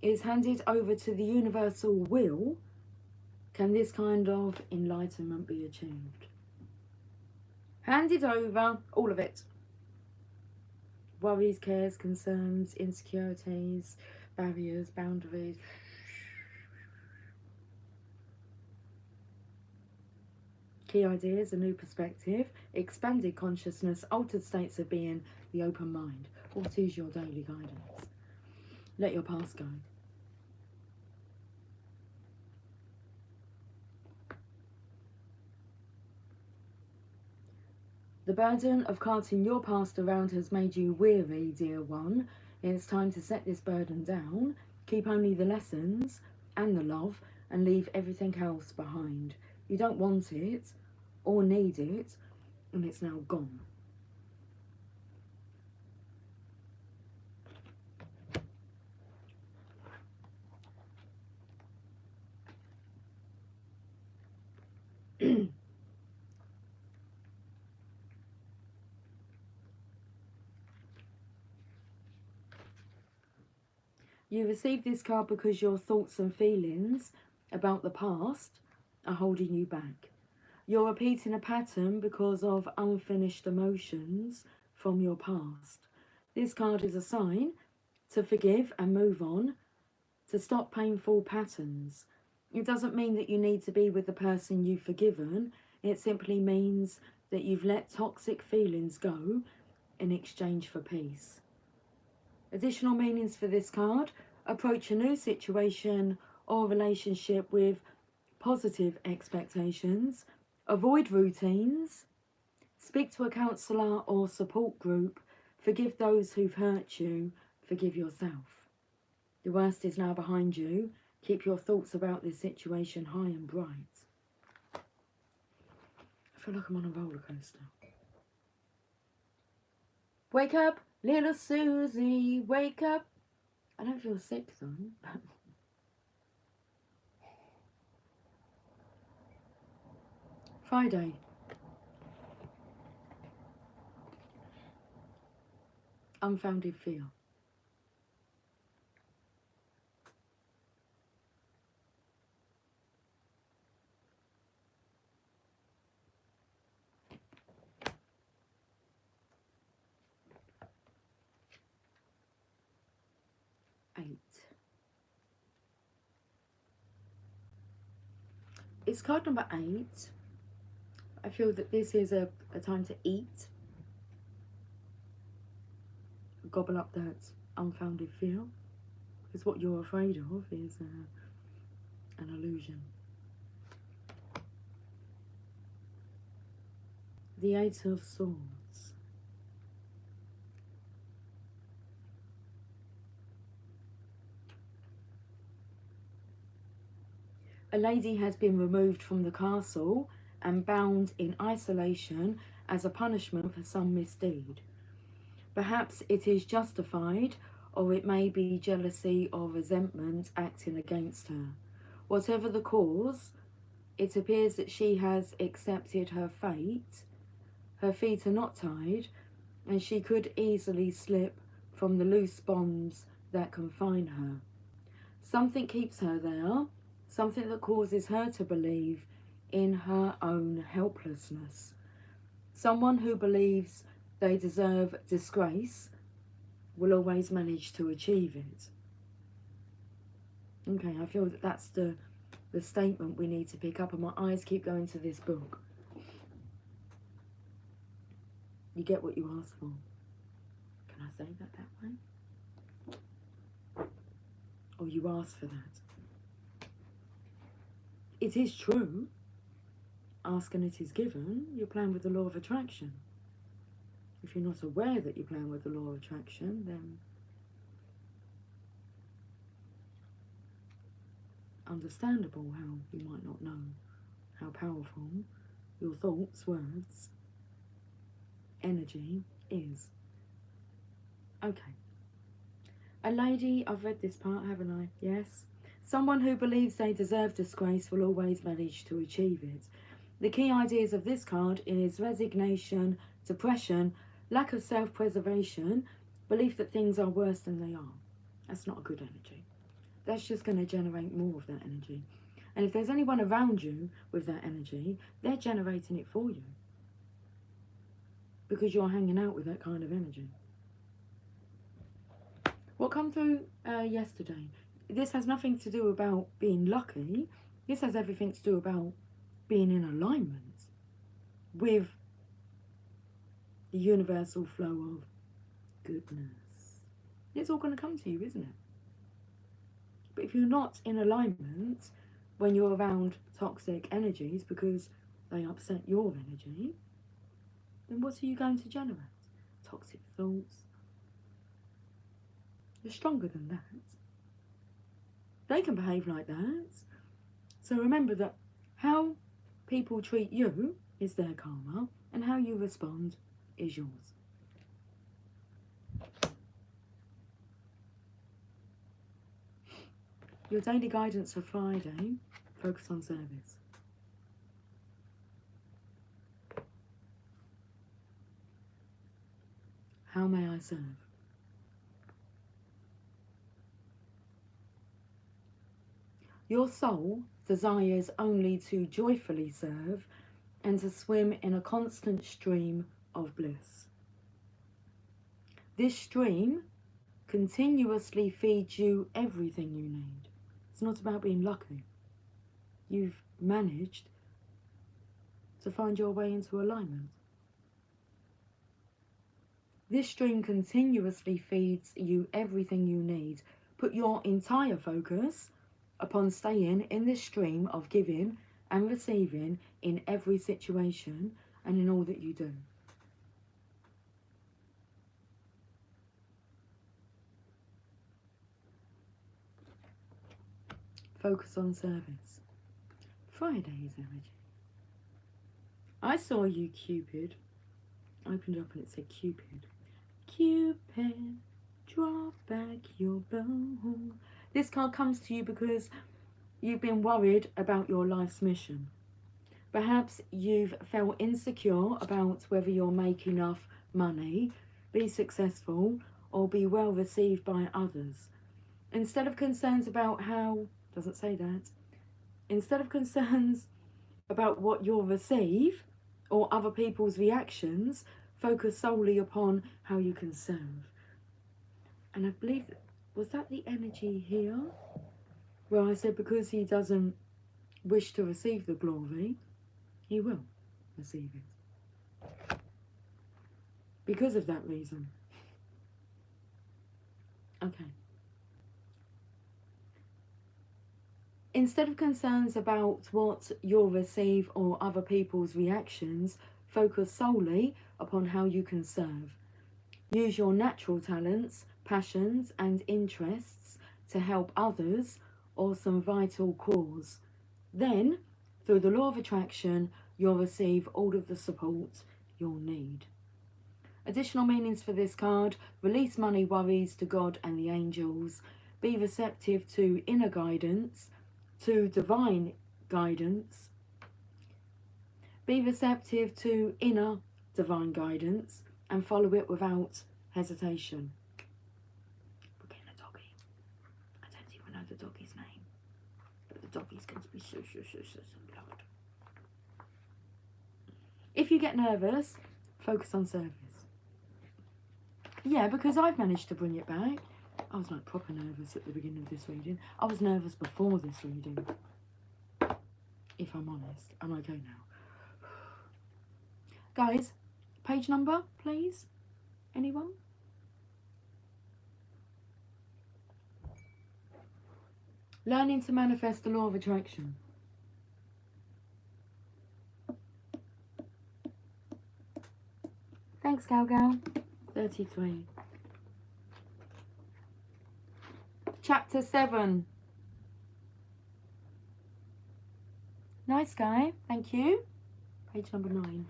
is handed over to the universal will can this kind of enlightenment be achieved. Handed over, all of it. Worries, cares, concerns, insecurities, barriers, boundaries. Key ideas, a new perspective, expanded consciousness, altered states of being, the open mind. What is your daily guidance? Let your past go. The burden of carting your past around has made you weary, dear one. It's time to set this burden down, keep only the lessons and the love, and leave everything else behind. You don't want it or need it, and it's now gone. You receive this card because your thoughts and feelings about the past are holding you back. You're repeating a pattern because of unfinished emotions from your past. This card is a sign to forgive and move on, to stop painful patterns. It doesn't mean that you need to be with the person you've forgiven. It simply means that you've let toxic feelings go in exchange for peace. Additional meanings for this card: approach a new situation or relationship with positive expectations, avoid routines, speak to a counsellor or support group, forgive those who've hurt you, forgive yourself. The worst is now behind you. Keep your thoughts about this situation high and bright. I feel like I'm on a roller coaster. Wake up, little Susie, wake up. I don't feel sick though. Friday. Unfounded fear. It's card number 8. I feel that this is a time to eat. Gobble up that unfounded fear. Because what you're afraid of is an illusion. The Eight of Swords. A lady has been removed from the castle and bound in isolation as a punishment for some misdeed. Perhaps it is justified, or it may be jealousy or resentment acting against her. Whatever the cause, it appears that she has accepted her fate. Her feet are not tied, and she could easily slip from the loose bonds that confine her. Something keeps her there, something that causes her to believe in her own helplessness. Someone who believes they deserve disgrace will always manage to achieve it. Okay, I feel that that's the statement we need to pick up, and my eyes keep going to this book. You get what you ask for. Can I say that way? Or you ask for that. It is true. Ask and it is given. You're playing with the law of attraction. If you're not aware that you're playing with the law of attraction, then understandable how you might not know how powerful your thoughts, words, energy is. Okay. A lady, I've read this part, haven't I? Yes. Someone who believes they deserve disgrace will always manage to achieve it. The key ideas of this card is resignation, depression, lack of self-preservation, belief that things are worse than they are. That's not a good energy. That's just going to generate more of that energy. And if there's anyone around you with that energy, they're generating it for you. Because you're hanging out with that kind of energy. What come through yesterday? This has nothing to do about being lucky. This has everything to do about being in alignment with the universal flow of goodness. It's all going to come to you, isn't it? But if you're not in alignment when you're around toxic energies because they upset your energy, then what are you going to generate? Toxic thoughts. You're stronger than that. They can behave like that. So remember that how people treat you is their karma, and how you respond is yours. Your daily guidance for Friday, focus on service. How may I serve? Your soul desires only to joyfully serve and to swim in a constant stream of bliss. This stream continuously feeds you everything you need. It's not about being lucky. You've managed to find your way into alignment. This stream continuously feeds you everything you need. Put your entire focus upon staying in this stream of giving and receiving in every situation and in all that you do. Focus on service. Friday's energy. I saw you, Cupid. I opened it up and it said Cupid. Cupid, drop back your bow. This card comes to you because you've been worried about your life's mission. Perhaps you've felt insecure about whether you'll make enough money, be successful, or be well received by others. Instead of concerns about how, doesn't say that, instead of concerns about what you'll receive or other people's reactions, focus solely upon how you can serve. And I believe, was that the energy here? Where I said because he doesn't wish to receive the glory, he will receive it. Because of that reason. Okay. Instead of concerns about what you'll receive or other people's reactions, focus solely upon how you can serve. Use your natural talents, passions, and interests to help others or some vital cause. Then, through the law of attraction, you'll receive all of the support you'll need. Additional meanings for this card: release money worries to God and the angels. Be receptive to inner guidance, to divine guidance. Be receptive to inner divine guidance and follow it without hesitation. We're getting a doggy. I don't even know the doggy's name, but the doggy's going to be so loud. If you get nervous, focus on service. Yeah, because I've managed to bring it back. I was like proper nervous at the beginning of this reading. I was nervous before this reading, if I'm honest. I'm okay now. Guys, page number, please. Anyone? Learning to manifest the law of attraction. Thanks, Gal Gal. 33. Chapter 7. Nice guy, thank you. Page number 9.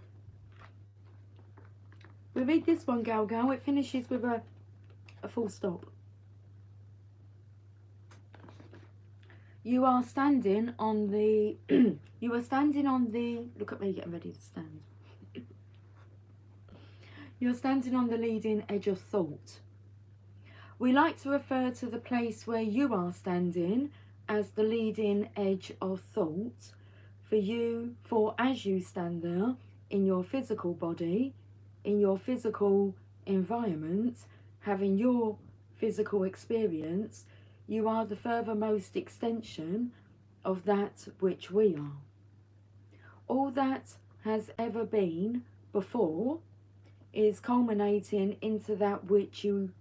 We read this one, Gal Gal. It finishes with a full stop. You are standing on the look at me getting ready to stand. You're standing on the leading edge of thought. We like to refer to the place where you are standing as the leading edge of thought. For as you stand there in your physical body, in your physical environment, having your physical experience, you are the furthermost extension of that which we are. All that has ever been before is culminating into that which you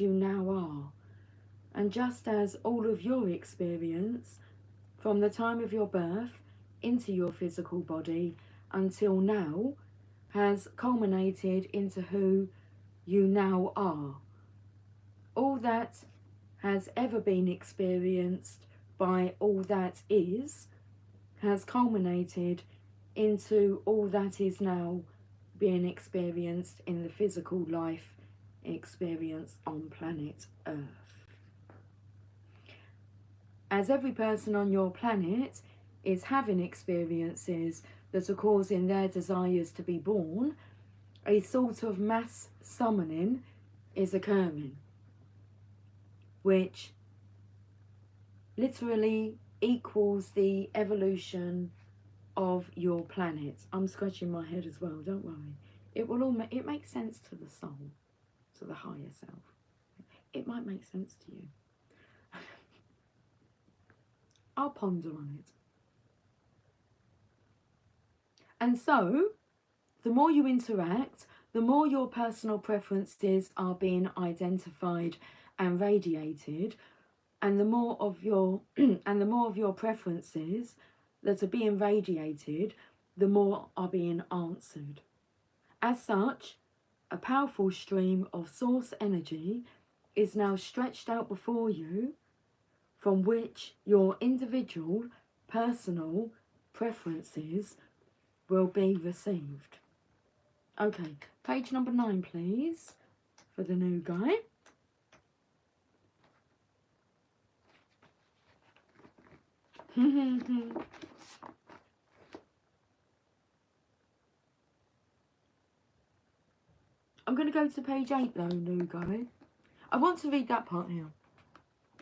now are. And just as all of your experience from the time of your birth into your physical body until now has culminated into who you now are, all that has ever been experienced by all that is has culminated into all that is now being experienced in the physical life experience on planet Earth. As every person on your planet is having experiences that are causing their desires to be born, a sort of mass summoning is occurring, which literally equals the evolution of your planet. I'm scratching my head as well, don't worry. It makes sense to the soul, to the higher self. It might make sense to you. I'll ponder on it. And so, the more you interact, the more your personal preferences are being identified and radiated, and the more of your preferences that are being radiated, the more are being answered. As such, a powerful stream of source energy is now stretched out before you, from which your individual personal preferences will be received. Okay, page number 9, please, for the new guy. I'm going to go to page 8 though, new guy. I want to read that part here.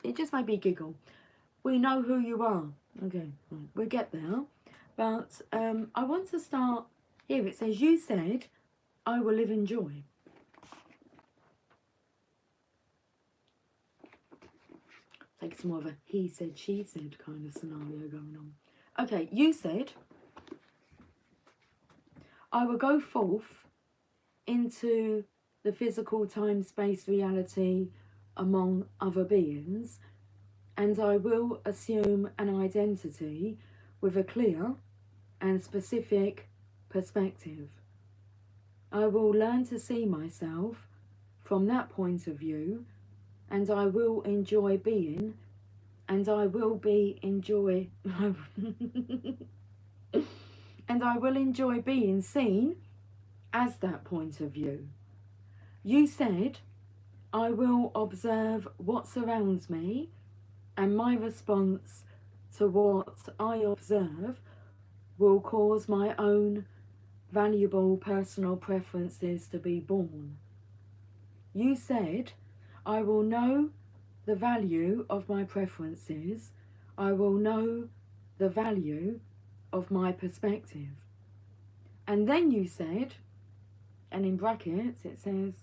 It just made me giggle. We know who you are. Okay, right, we'll get there. But I want to start here. It says, you said, I will live in joy. Like it's more of a he said, she said kind of scenario going on. Okay, you said, I will go forth into the physical time-space reality among other beings and I will assume an identity with a clear and specific perspective. I will learn to see myself from that point of view, and I will enjoy being, and I will be enjoy, and I will enjoy being seen as that point of view. You said, I will observe what surrounds me, and my response to what I observe will cause my own valuable personal preferences to be born. You said, I will know the value of my preferences, I will know the value of my perspective. And then you said, and in brackets it says,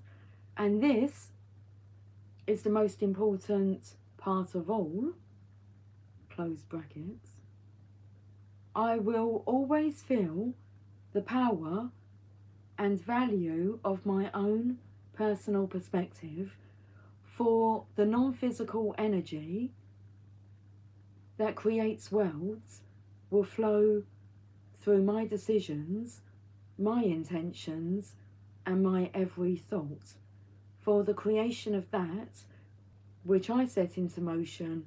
and this is the most important part of all, close brackets, I will always feel the power and value of my own personal perspective, for the non-physical energy that creates worlds will flow through my decisions, my intentions, and my every thought, for the creation of that which I set into motion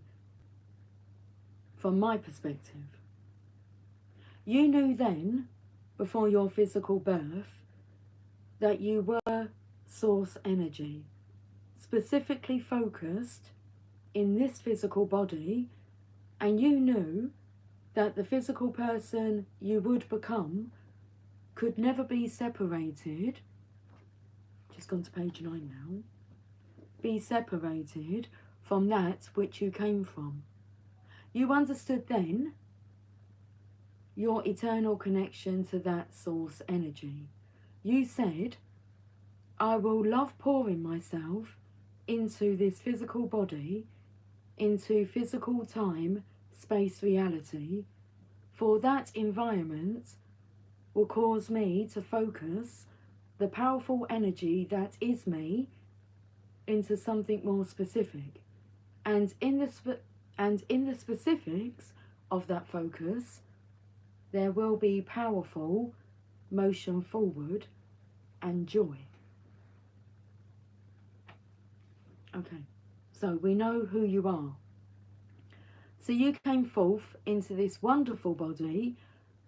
from my perspective. You knew then, before your physical birth, that you were source energy, specifically focused in this physical body, and you knew that the physical person you would become could never be separated, just gone to page 9 now, be separated from that which you came from. You understood then your eternal connection to that source energy. You said, I will love pouring myself into this physical body, into physical time, space, reality, for that environment will cause me to focus the powerful energy that is me into something more specific. And in the specifics of that focus, there will be powerful motion forward and joy. Okay, so we know who you are. So you came forth into this wonderful body,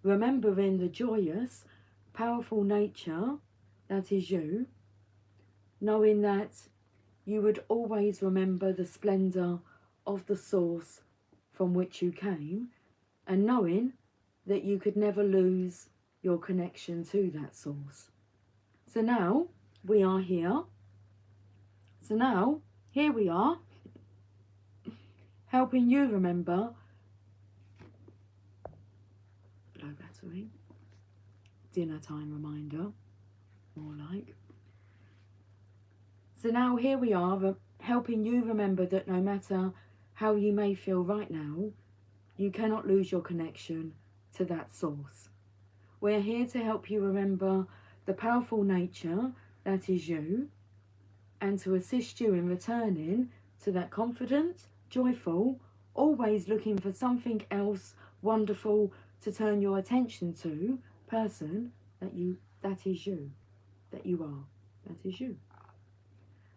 remembering the joyous, powerful nature that is you, knowing that you would always remember the splendour of the source from which you came, and knowing that you could never lose your connection to that source. So now we are here. So now here we are, helping you remember, low battery, dinner time reminder, more like. So now here we are, helping you remember that no matter how you may feel right now, you cannot lose your connection to that source. We're here to help you remember the powerful nature that is you, and to assist you in returning to that confident, joyful, always looking for something else wonderful to turn your attention to person that is you, that you are, that is you.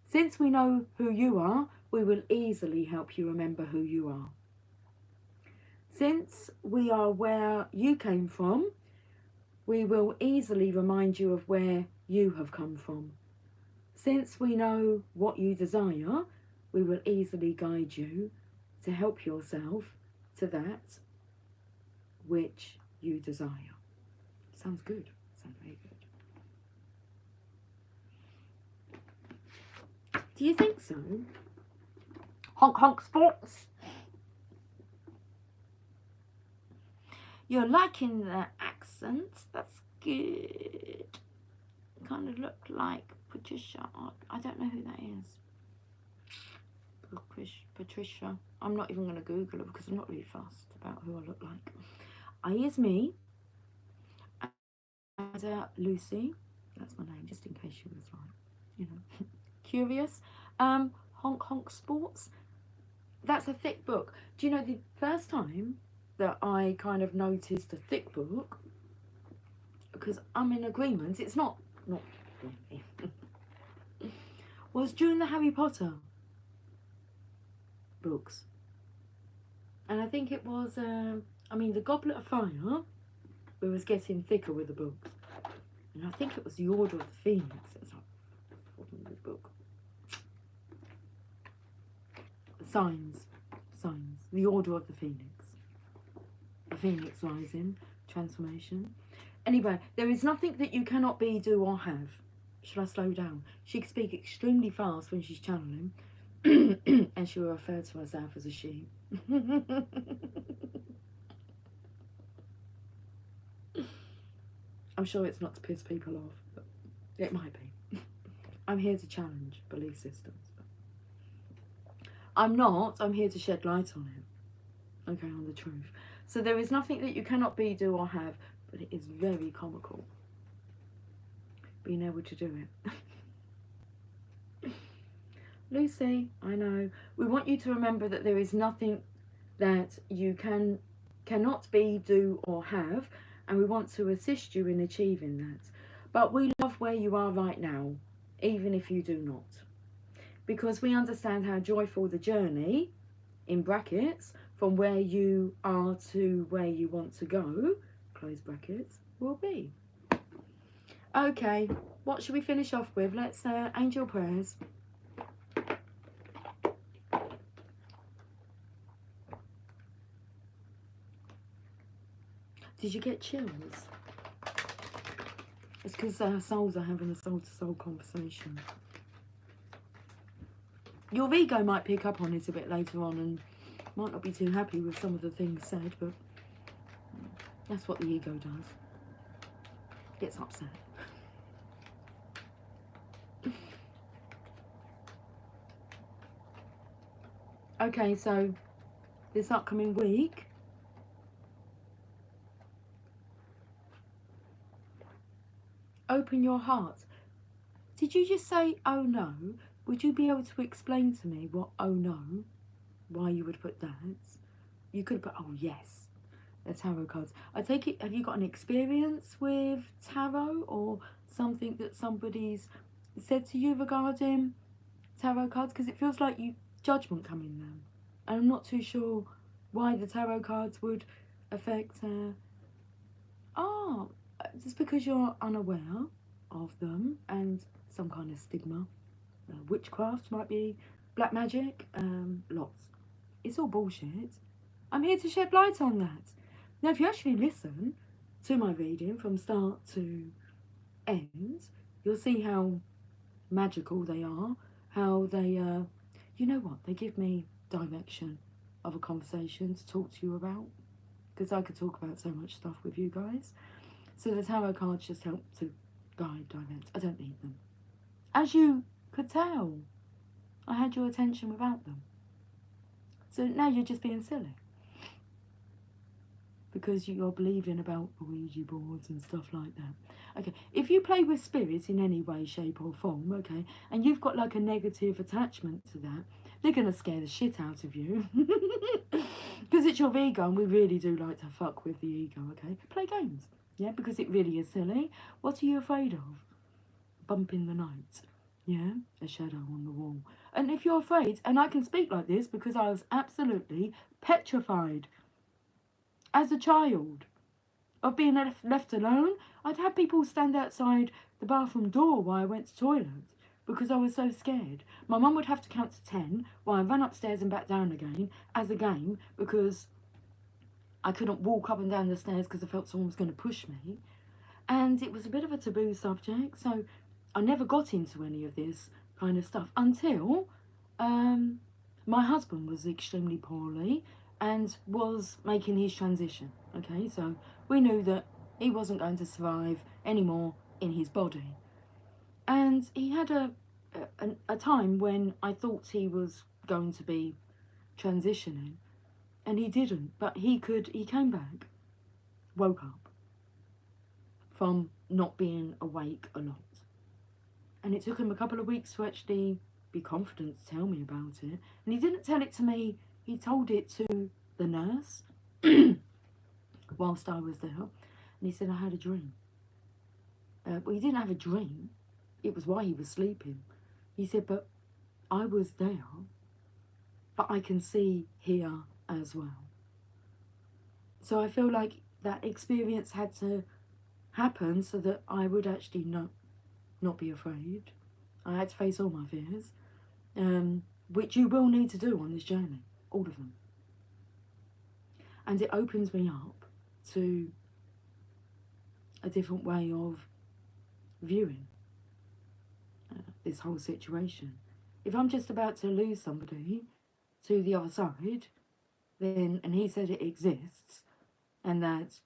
Since we know who you are, we will easily help you remember who you are. Since we are where you came from, we will easily remind you of where you have come from. Since we know what you desire, we will easily guide you to help yourself to that which you desire. Sounds good. Sounds very good. Do you think so? Honk honk sports. You're liking the accent. That's good. Kind of look like Patricia. I don't know who that is. Patricia. I'm not even going to Google her because I'm not really fussed about who I look like. Is me. And Lucy. That's my name, just in case you was like, you know, curious. Honk honk sports. that's a thick book. Do you know the first time that I kind of noticed a thick book, because I'm in agreement, it's not was during the Harry Potter books. And I think it was, I mean, the Goblet of Fire, it was getting thicker with the books. And I think it was the Order of the Phoenix. It's like, this book. Signs. The Order of the Phoenix. The Phoenix Rising. Transformation. Anyway, there is nothing that you cannot be, do, or have. Should I slow down? She can speak extremely fast when she's channeling. And she will refer to herself as a she. I'm sure it's not to piss people off, but it might be. I'm here to challenge belief systems. I'm here to shed light on it. Okay, on the truth. So there is nothing that you cannot be, do, or have, but it is very comical being able to do it. Lucy, I know. We want you to remember that there is nothing that you cannot be, do, or have, and we want to assist you in achieving that. But we love where you are right now, even if you do not. Because we understand how joyful the journey, in brackets, from where you are to where you want to go, close brackets, will be. Okay, what should we finish off with? Let's angel prayers. Did you get chills? It's because our souls are having a soul-to-soul conversation. Your ego might pick up on it a bit later on and might not be too happy with some of the things said, but that's what the ego does. Gets upset. Okay, so this upcoming week, open your heart. Did you just say, oh no? Would you be able to explain to me what, oh no, why you would put that? You could put, oh yes, the tarot cards. I take it, have you got an experience with tarot or something that somebody's said to you regarding tarot cards? Because it feels like you judgment come in them. And I'm not too sure why the tarot cards would affect, just because you're unaware of them and some kind of stigma. Witchcraft might be, black magic, lots. It's all bullshit. I'm here to shed light on that. Now, if you actually listen to my reading from start to end, you'll see how magical they are, how they, you know what, they give me direction of a conversation to talk to you about, because I could talk about so much stuff with you guys. So the tarot cards just help to guide, direct. I don't need them. As you could tell, I had your attention without them. So now you're just being silly. Because you're believing about Ouija boards and stuff like that. Okay, if you play with spirits in any way, shape or form, okay, and you've got like a negative attachment to that, they're going to scare the shit out of you. Because it's your ego, and we really do like to fuck with the ego, okay? Play games, yeah, because it really is silly. What are you afraid of? Bump in the night, yeah? A shadow on the wall. And if you're afraid, and I can speak like this because I was absolutely petrified as a child of being left alone. I'd have people stand outside the bathroom door while I went to the toilet because I was so scared. My mum would have to count to 10 while I ran upstairs and back down again as a game because I couldn't walk up and down the stairs because I felt someone was going to push me. And it was a bit of a taboo subject, so I never got into any of this kind of stuff until my husband was extremely poorly and was making his transition, okay? So we knew that he wasn't going to survive anymore in his body. And he had a time when I thought he was going to be transitioning, and he didn't, but he came back, woke up from not being awake a lot. And it took him a couple of weeks to actually be confident to tell me about it. And he didn't tell it to me He told it to the nurse whilst I was there, and he said I had a dream. Well, he didn't have a dream. It was while he was sleeping. He said, but I was there, but I can see here as well. So I feel like that experience had to happen so that I would actually not be afraid. I had to face all my fears, which you will need to do on this journey, all of them. And it opens me up to a different way of viewing this whole situation. If I'm just about to lose somebody to the other side, then, and he said it exists, and that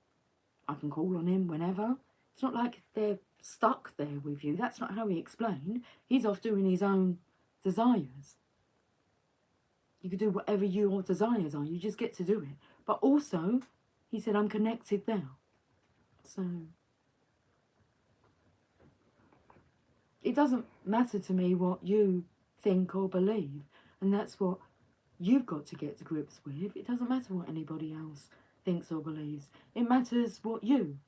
I can call on him whenever, it's not like they're stuck there with you. That's not how he explained. He's off doing his own desires. You can do whatever your desires are. You just get to do it. But also, he said, I'm connected there. So, it doesn't matter to me what you think or believe. And that's what you've got to get to grips with. It doesn't matter what anybody else thinks or believes. It matters what you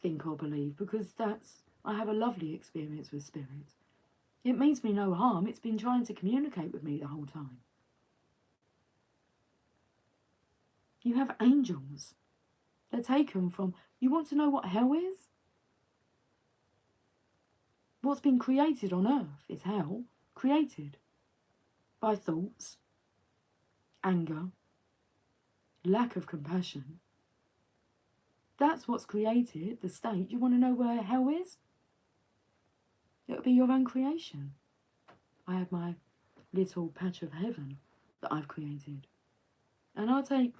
think or believe, because I have a lovely experience with spirit. It means me no harm. It's been trying to communicate with me the whole time. You have angels. They're taken from... You want to know what hell is? What's been created on earth is hell, created by thoughts, anger, lack of compassion. That's what's created the state. You want to know where hell is? It'll be your own creation. I have my little patch of heaven that I've created. And I'll take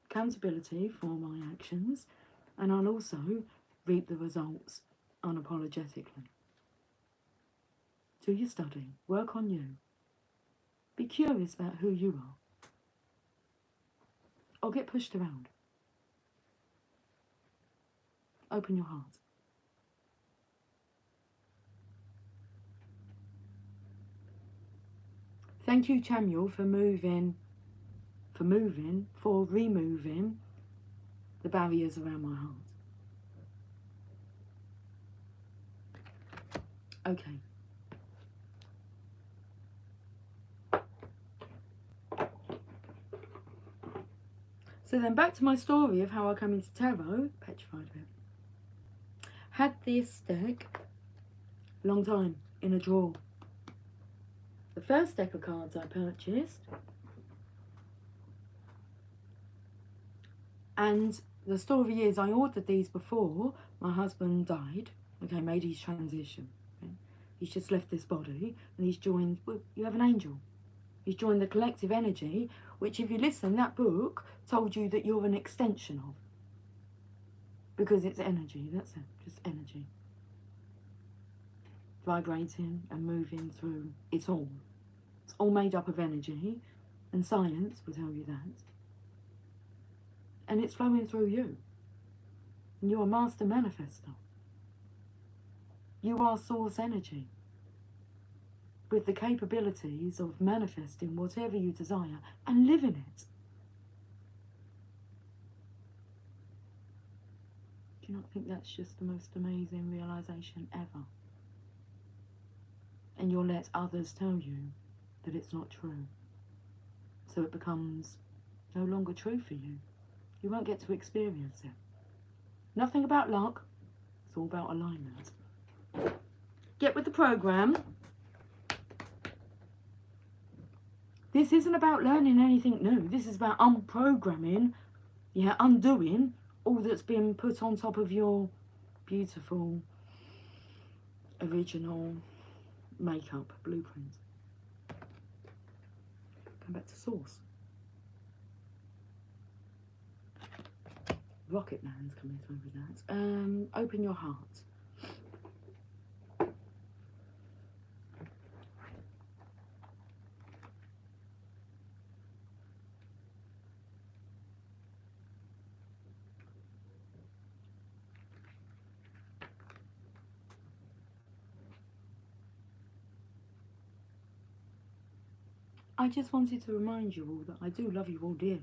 accountability for my actions, and I'll also reap the results unapologetically. Do your study. Work on you. Be curious about who you are. Or get pushed around. Open your heart. Thank you, Chamuel, for removing the barriers around my heart. Okay. So then back to my story of how I come into tarot, petrified of it. Had this deck long time in a drawer. The first deck of cards I purchased, and the story is I ordered these before my husband died, okay, made his transition. Okay? He's just left this body and he's joined, well, you have an angel. He's joined the collective energy, which if you listen, that book told you that you're an extension of. Because it's energy, that's it, just energy. Vibrating and moving through it all. It's all made up of energy, and science will tell you that. And it's flowing through you. And you're a master manifester. You are source energy, with the capabilities of manifesting whatever you desire and living it. Do you not think that's just the most amazing realization ever? And you'll let others tell you that it's not true. So it becomes no longer true for you. You won't get to experience it. Nothing about luck. It's all about alignment. Get with the program. This isn't about learning anything new. This is about unprogramming, undoing all that's been put on top of your beautiful, original makeup blueprint. Come back to source. Rocket Man's coming through with that. Open your heart. I just wanted to remind you all that I do love you all dearly.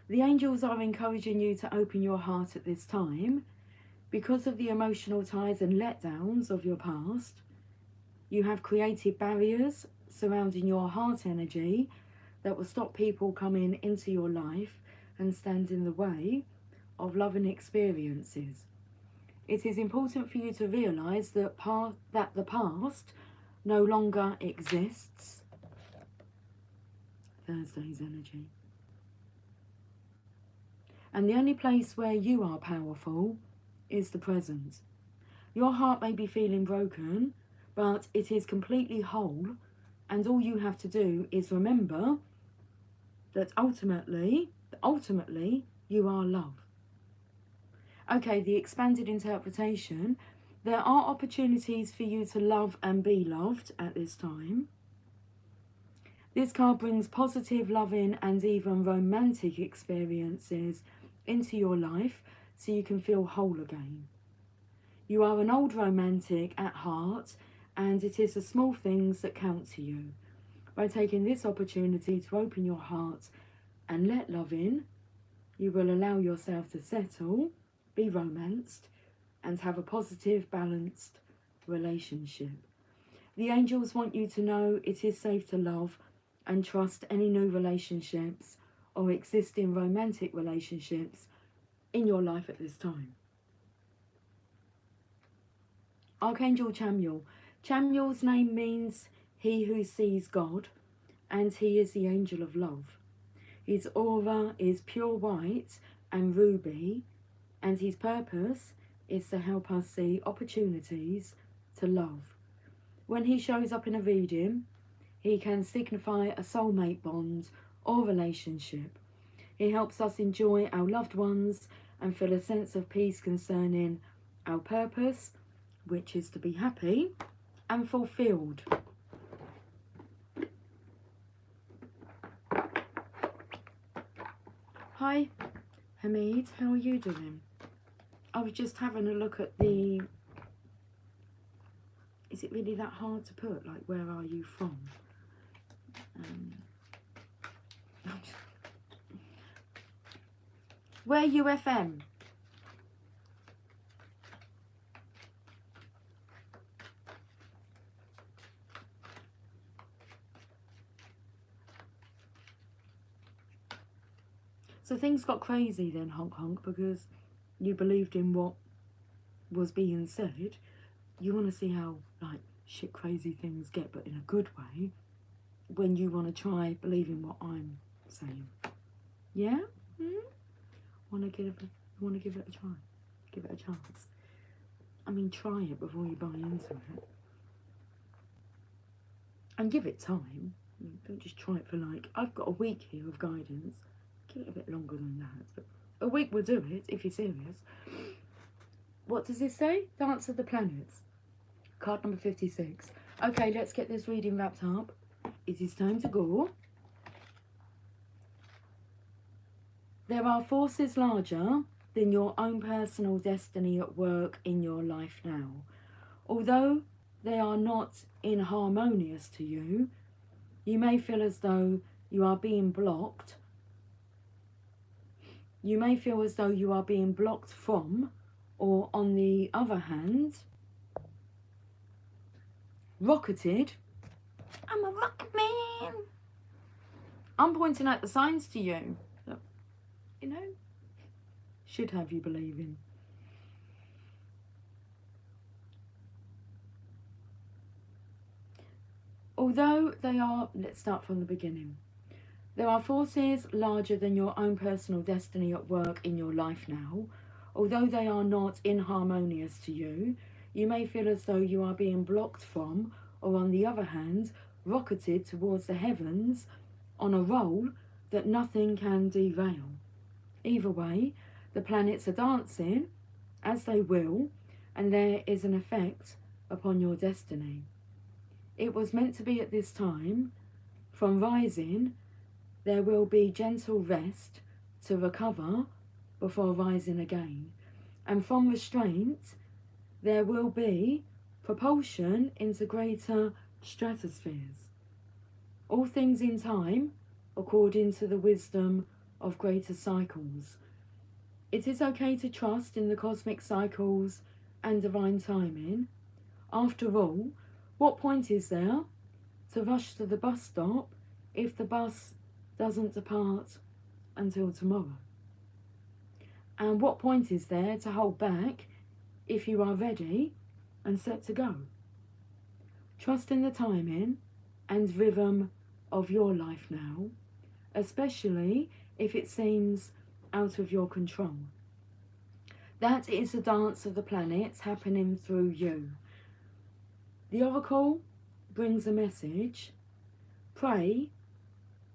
The angels are encouraging you to open your heart at this time. Because of the emotional ties and letdowns of your past, you have created barriers surrounding your heart energy that will stop people coming into your life and stand in the way of loving experiences. It is important for you to realise that the past no longer exists. Thursday's energy. And the only place where you are powerful is the present. Your heart may be feeling broken, but it is completely whole, and all you have to do is remember that ultimately you are love. Okay, the expanded interpretation. There are opportunities for you to love and be loved at this time. This card brings positive, loving and even romantic experiences into your life so you can feel whole again. You are an old romantic at heart, and it is the small things that count to you. By taking this opportunity to open your heart and let love in, you will allow yourself to settle, be romanced, and have a positive, balanced relationship. The angels want you to know it is safe to love and trust any new relationships or existing romantic relationships in your life at this time. Archangel Chamuel. Chamuel's name means he who sees God, and he is the angel of love. His aura is pure white and ruby, and his purpose is to help us see opportunities to love. When he shows up in a reading, he can signify a soulmate bond or relationship. He helps us enjoy our loved ones and feel a sense of peace concerning our purpose, which is to be happy and fulfilled. Hi, Hamid, how are you doing? I was just having a look at the... Is it really that hard to put? Like, where are you from? Where UFM? So things got crazy then, honk honk, because you believed in what was being said. You want to see how, like, shit crazy things get, but in a good way, when you want to try believing what I'm saying. Yeah? Want to give it a try? Give it a chance. I mean, try it before you buy into it. And give it time. Don't just try it for, like, I've got a week here of guidance. Give it a bit longer than that. But a week will do it, if you're serious. What does this say? Dance of the Planets. Card number 56. Okay, let's get this reading wrapped up. It is time to go. There are forces larger than your own personal destiny at work in your life now. Although they are not inharmonious to you, you may feel as though you are being blocked. You may feel as though you are being blocked from, or on the other hand, rocketed. I'm a rocket man. I'm pointing out the signs to you that, you know, should have you believing. Although they are, let's start from the beginning. There are forces larger than your own personal destiny at work in your life now. Although they are not inharmonious to you, you may feel as though you are being blocked from, or on the other hand, rocketed towards the heavens on a roll that nothing can derail. Either way, the planets are dancing, as they will, and there is an effect upon your destiny. It was meant to be at this time. From rising, there will be gentle rest to recover before rising again. And from restraint, there will be propulsion into greater stratospheres. All things in time, according to the wisdom of greater cycles. It is okay to trust in the cosmic cycles and divine timing. After all, what point is there to rush to the bus stop if the bus doesn't depart until tomorrow? And what point is there to hold back if you are ready and set to go? Trust in the timing and rhythm of your life now, especially if it seems out of your control. That is the dance of the planets happening through you. The oracle brings a message. Pray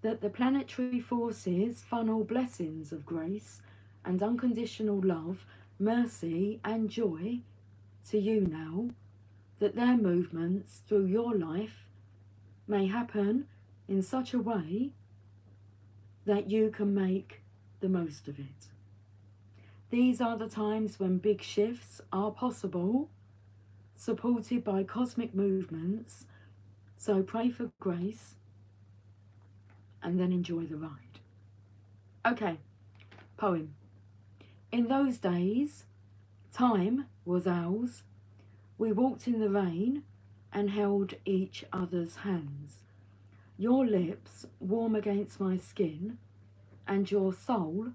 that the planetary forces funnel blessings of grace and unconditional love, mercy and joy to you now, that their movements through your life may happen in such a way that you can make the most of it. These are the times when big shifts are possible, supported by cosmic movements, so pray for grace and then enjoy the ride. Okay, poem. In those days, time was ours. We walked in the rain and held each other's hands. Your lips warm against my skin, and your soul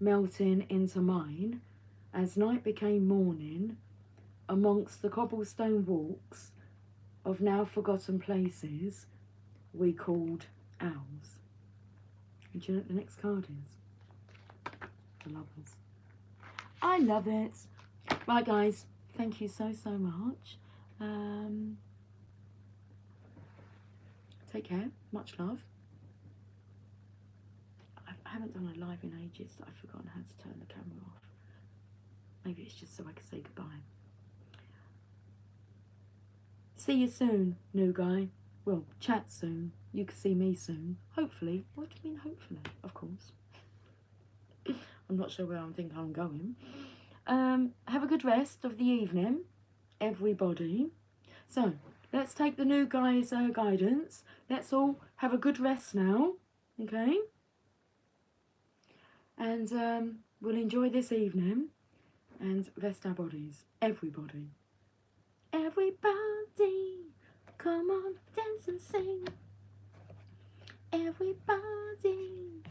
melting into mine as night became morning amongst the cobblestone walks of now forgotten places we called ours. And do you know what the next card is? The Lovers. I love it. Right, guys, thank you so much. Take care. Much love. I haven't done a live in ages. I've forgotten how to turn the camera off. Maybe it's just so I can say goodbye. See you soon, new guy. Well, chat soon. You can see me soon. Hopefully. What do you mean hopefully? Of course. I'm not sure where I think I'm going. Have a good rest of the evening, everybody. So, let's take the new guy's guidance. Let's all have a good rest now, okay? And we'll enjoy this evening and rest our bodies. Everybody. Everybody, come on, dance and sing. Everybody.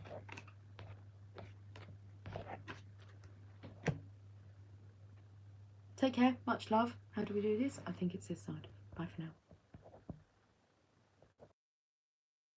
Take care, much love. How do we do this? I think it's this side. Bye for now.